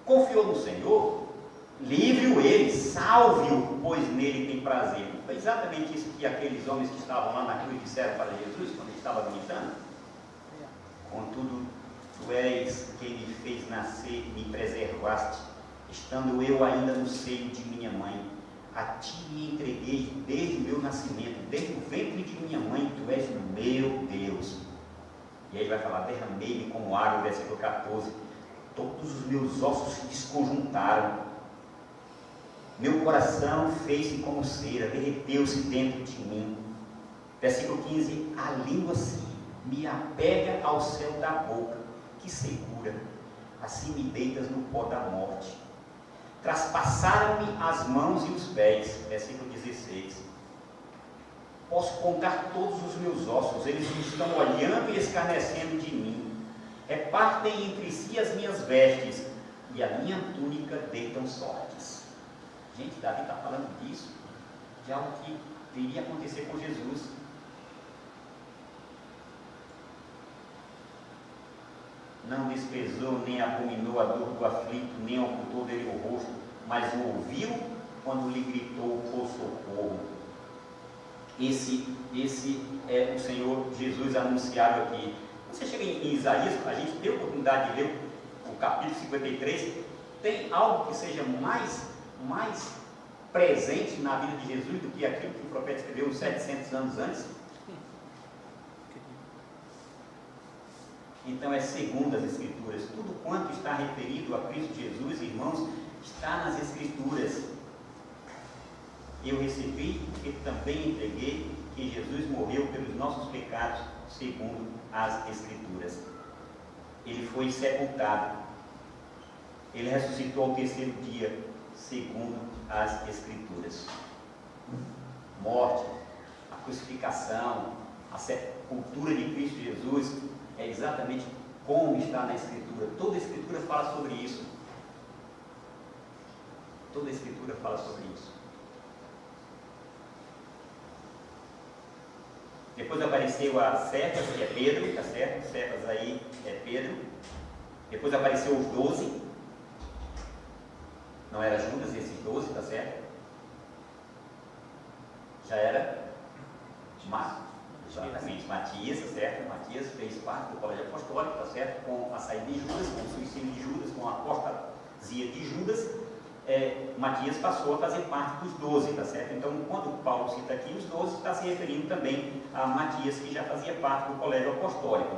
Confiou no Senhor? Livre-o ele, salve-o, pois nele tem prazer. Não foi exatamente isso que aqueles homens que estavam lá na cruz disseram para Jesus, quando ele estava gritando? Contudo, tu és quem me fez nascer e me preservaste, estando eu ainda no seio de minha mãe. A ti me entreguei desde o meu nascimento, desde o ventre de minha mãe, tu és o meu Deus. E aí vai falar: derramei-me como água, versículo 14. Todos os meus ossos se desconjuntaram. Meu coração fez-se como cera, derreteu-se dentro de mim. Versículo 15: a língua sim me apega ao céu da boca, que segura, assim me deitas no pó da morte. Traspassaram-me as mãos e os pés. Versículo 16: posso contar todos os meus ossos, eles me estão olhando e escarnecendo de mim. Repartem entre si as minhas vestes, e a minha túnica deitam sortes. Gente, Davi está falando disso, de algo que iria acontecer com Jesus. Não desprezou, nem abominou a dor do aflito, nem ocultou dele o rosto, mas o ouviu quando lhe gritou por socorro. Esse é o Senhor Jesus anunciado aqui. Você chega em Isaías, a gente tem a oportunidade de ler o capítulo 53, tem algo que seja mais presente na vida de Jesus do que aquilo que o profeta escreveu uns 700 anos antes? Então é segundo as Escrituras. Tudo quanto está referido a Cristo Jesus, irmãos, está nas Escrituras. Eu recebi e também entreguei que Jesus morreu pelos nossos pecados, segundo as Escrituras. Ele foi sepultado. Ele ressuscitou ao terceiro dia, segundo as Escrituras. Morte, a crucificação, a sepultura de Cristo Jesus é exatamente como está na Escritura. Toda a Escritura fala sobre isso. Toda a Escritura fala sobre isso. Depois apareceu a Cefas, que é Pedro, tá certo? Cefas aí é Pedro. Depois apareceu os 12. Não era Judas, esses 12, tá certo? Já era exatamente Matias, tá certo? Matias fez parte do colégio apostólico, tá certo? Com a saída de Judas, com o suicídio de Judas, com a apostasia de Judas, Matias passou a fazer parte dos 12, tá certo? Então, quando Paulo cita aqui os 12, está se referindo também a Matias, que já fazia parte do colégio apostólico.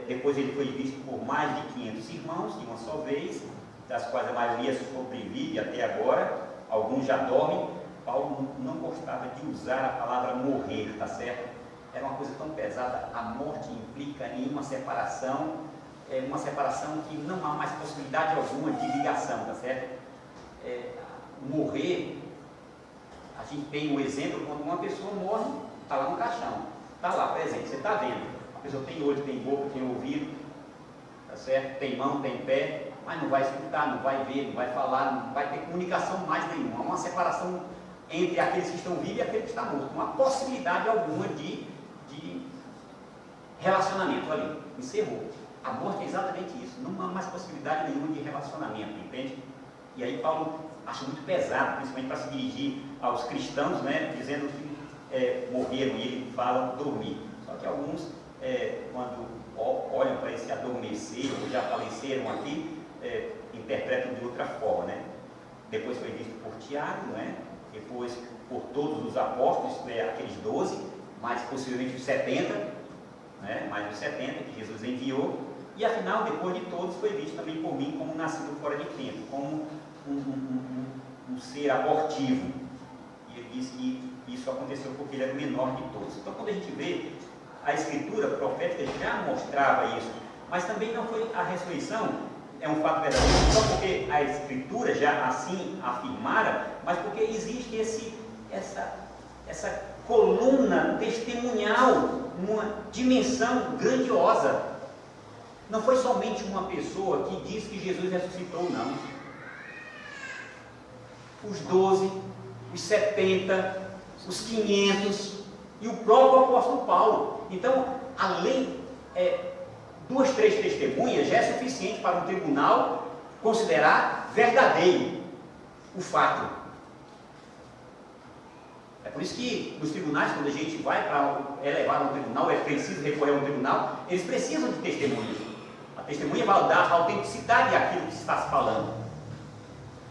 Depois ele foi visto por mais de 500 irmãos, de uma só vez, das quais a maioria sobrevive até agora, alguns já dormem. Paulo não gostava de usar a palavra morrer, tá certo? Era uma coisa tão pesada. A morte implica em uma separação que não há mais possibilidade alguma de ligação, tá certo? Morrer, a gente tem um exemplo quando uma pessoa morre, está lá no caixão, está lá presente, você está vendo. A pessoa tem olho, tem boca, tem ouvido, tá certo? Tem mão, tem pé, mas não vai escutar, não vai ver, não vai falar, não vai ter comunicação mais nenhuma. Há uma separação entre aqueles que estão vivos e aqueles que estão mortos. Não há possibilidade alguma de relacionamento ali. Encerrou. A morte é exatamente isso. Não há mais possibilidade nenhuma de relacionamento, entende? E aí Paulo acha muito pesado, principalmente para se dirigir aos cristãos, né, dizendo que morreram, e ele fala dormir. Só que alguns, quando olham para esse adormecer, ou já faleceram aqui, interpretam de outra forma, né? Depois foi visto por Tiago, né? Depois por todos os apóstolos, aqueles 12, mais possivelmente os 70, né? Mais os 70 que Jesus enviou, e afinal, depois de todos, foi visto também por mim como nascido fora de tempo, como um ser abortivo. E ele disse que isso aconteceu porque ele era o menor de todos. Então, quando a gente vê, a Escritura profética já mostrava isso, mas também não foi a ressurreição, é um fato verdadeiro, só porque a Escritura já assim afirmara, mas porque existe essa coluna testemunhal, uma dimensão grandiosa. Não foi somente uma pessoa que diz que Jesus ressuscitou, não. Os 12, os 70, os 500 e o próprio apóstolo Paulo. Então, além, 2, 3 testemunhas já é suficiente para um tribunal considerar verdadeiro o fato. É por isso que nos tribunais, quando a gente vai para levar um tribunal, é preciso recorrer a um tribunal, eles precisam de testemunhas. A testemunha vai dar a autenticidade daquilo que se está se falando.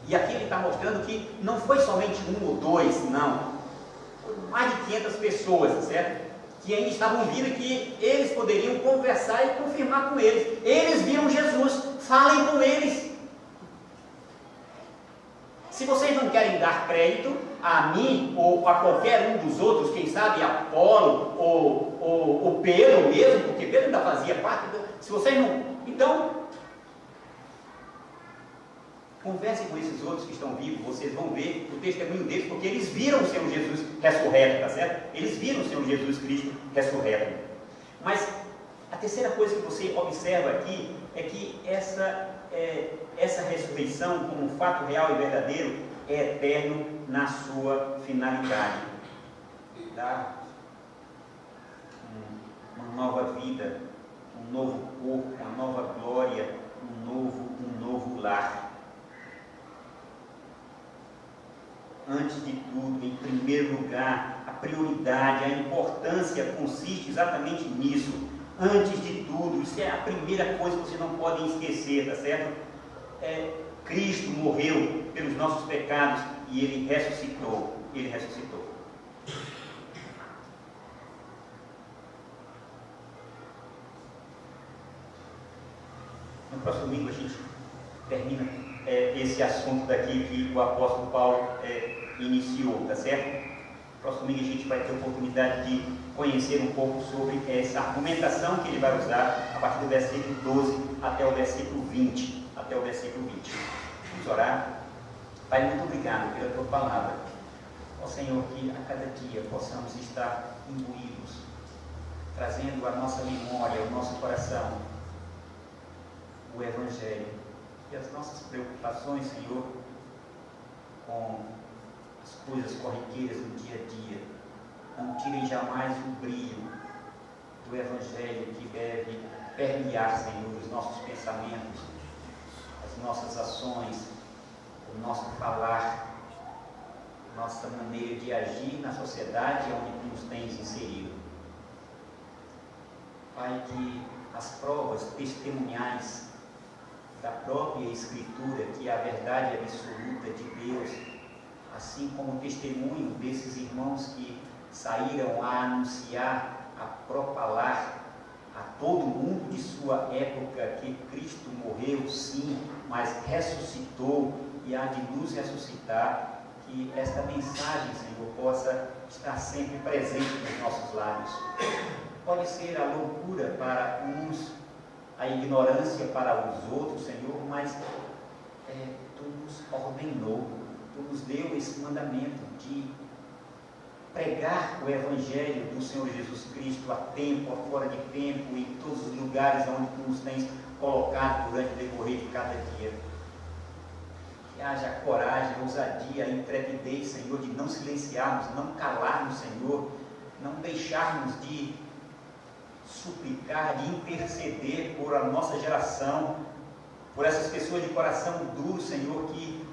E aqui ele está mostrando que não foi somente 1 ou 2, não. Foram mais de 500 pessoas, certo? Que ainda estavam vindo e que eles poderiam conversar e confirmar com eles. Eles viram Jesus, falem com eles. Se vocês não querem dar crédito, a mim ou a qualquer um dos outros, quem sabe Apolo ou Pedro mesmo, porque Pedro ainda fazia parte, se vocês não... Então, conversem com esses outros que estão vivos, vocês vão ver o testemunho deles, porque eles viram o Senhor Jesus ressurreto, tá certo? Eles viram o Senhor Jesus Cristo ressurreto. Mas a terceira coisa que você observa aqui é que essa ressurreição, como um fato real e verdadeiro, é eterno na sua finalidade. Dá uma nova vida, um novo corpo, uma nova glória, um novo lar. Antes de tudo, em primeiro lugar, a prioridade, a importância consiste exatamente nisso. Antes de tudo, isso é a primeira coisa que vocês não podem esquecer, tá certo? Cristo morreu pelos nossos pecados e Ele ressuscitou. Ele ressuscitou. No próximo domingo a gente termina esse assunto daqui que o apóstolo Paulo iniciou, tá certo? No próximo domingo a gente vai ter a oportunidade de conhecer um pouco sobre essa argumentação que ele vai usar a partir do versículo 12 até o versículo 20. Vamos orar. Pai, muito obrigado pela tua palavra. Ó Senhor, que a cada dia possamos estar imbuídos, trazendo à nossa memória, ao nosso coração, o Evangelho e as nossas preocupações, Senhor, com as coisas corriqueiras do dia a dia. Não tirem jamais o brilho do Evangelho que deve permear, Senhor, os nossos pensamentos, as nossas ações, o nosso falar, nossa maneira de agir na sociedade onde nos tens inserido. Pai, que as provas testemunhais da própria Escritura, que é a verdade absoluta de Deus, assim como o testemunho desses irmãos que saíram a anunciar, a propalar a todo mundo de sua época que Cristo morreu, sim, mas ressuscitou e há de nos ressuscitar, que esta mensagem, Senhor, possa estar sempre presente nos nossos lábios. Pode ser a loucura para uns, a ignorância para os outros, Senhor, mas Tu nos ordenou, Tu nos deu esse mandamento de pregar o Evangelho do Senhor Jesus Cristo a tempo, a fora de tempo, em todos os lugares onde Tu nos tens colocado durante o decorrer de cada dia. Que haja coragem, ousadia, intrepidez, Senhor, de não silenciarmos, não calarmos, Senhor, não deixarmos de suplicar, de interceder por a nossa geração, por essas pessoas de coração duro, Senhor, que,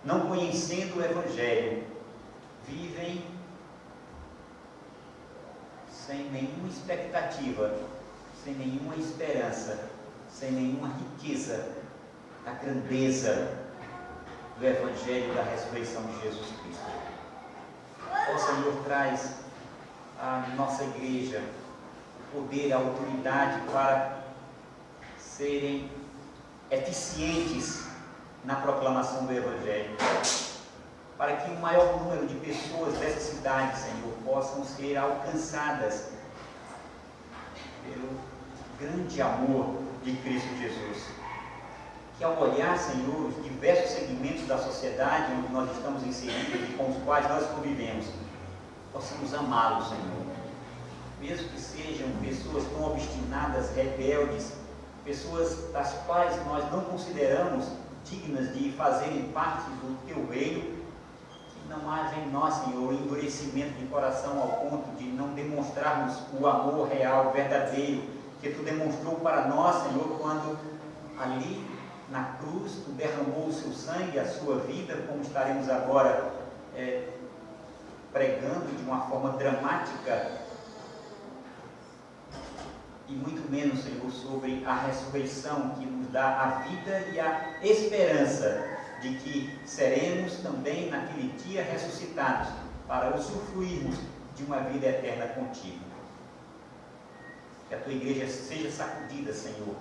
não conhecendo o Evangelho, vivem sem nenhuma expectativa, sem nenhuma esperança, sem nenhuma riqueza da grandeza do Evangelho da ressurreição de Jesus Cristo. Ó Senhor, traz à nossa igreja o poder, a autoridade para serem eficientes na proclamação do Evangelho, para que o maior número de pessoas dessa cidade, Senhor, possam ser alcançadas pelo grande amor de Cristo Jesus. Que ao olhar, Senhor, os diversos segmentos da sociedade onde nós estamos inseridos e com os quais nós convivemos, possamos amá-los, Senhor. Mesmo que sejam pessoas tão obstinadas, rebeldes, pessoas das quais nós não consideramos dignas de fazerem parte do Teu reino, que não haja em nós, Senhor, endurecimento de coração ao ponto de não demonstrarmos o amor real, verdadeiro, que Tu demonstrou para nós, Senhor, quando ali na cruz Tu derramou o Seu sangue, a Sua vida, como estaremos agora pregando de uma forma dramática, e muito menos, Senhor, sobre a ressurreição que nos dá a vida e a esperança de que seremos também naquele dia ressuscitados para usufruirmos de uma vida eterna contigo. Que a Tua igreja seja sacudida, Senhor,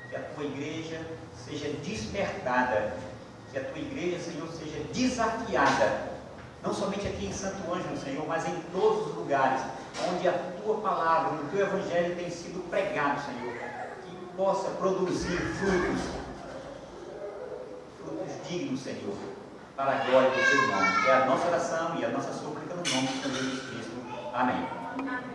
que a Tua igreja seja despertada, que a Tua igreja, Senhor, seja desafiada não somente aqui em Santo Ângelo, Senhor, mas em todos os lugares onde a Tua palavra, o Teu Evangelho tem sido pregado, Senhor, que possa produzir frutos dignos, Senhor, para a glória do Teu nome. É a nossa oração e a nossa súplica no nome do Senhor Jesus Cristo. Amém.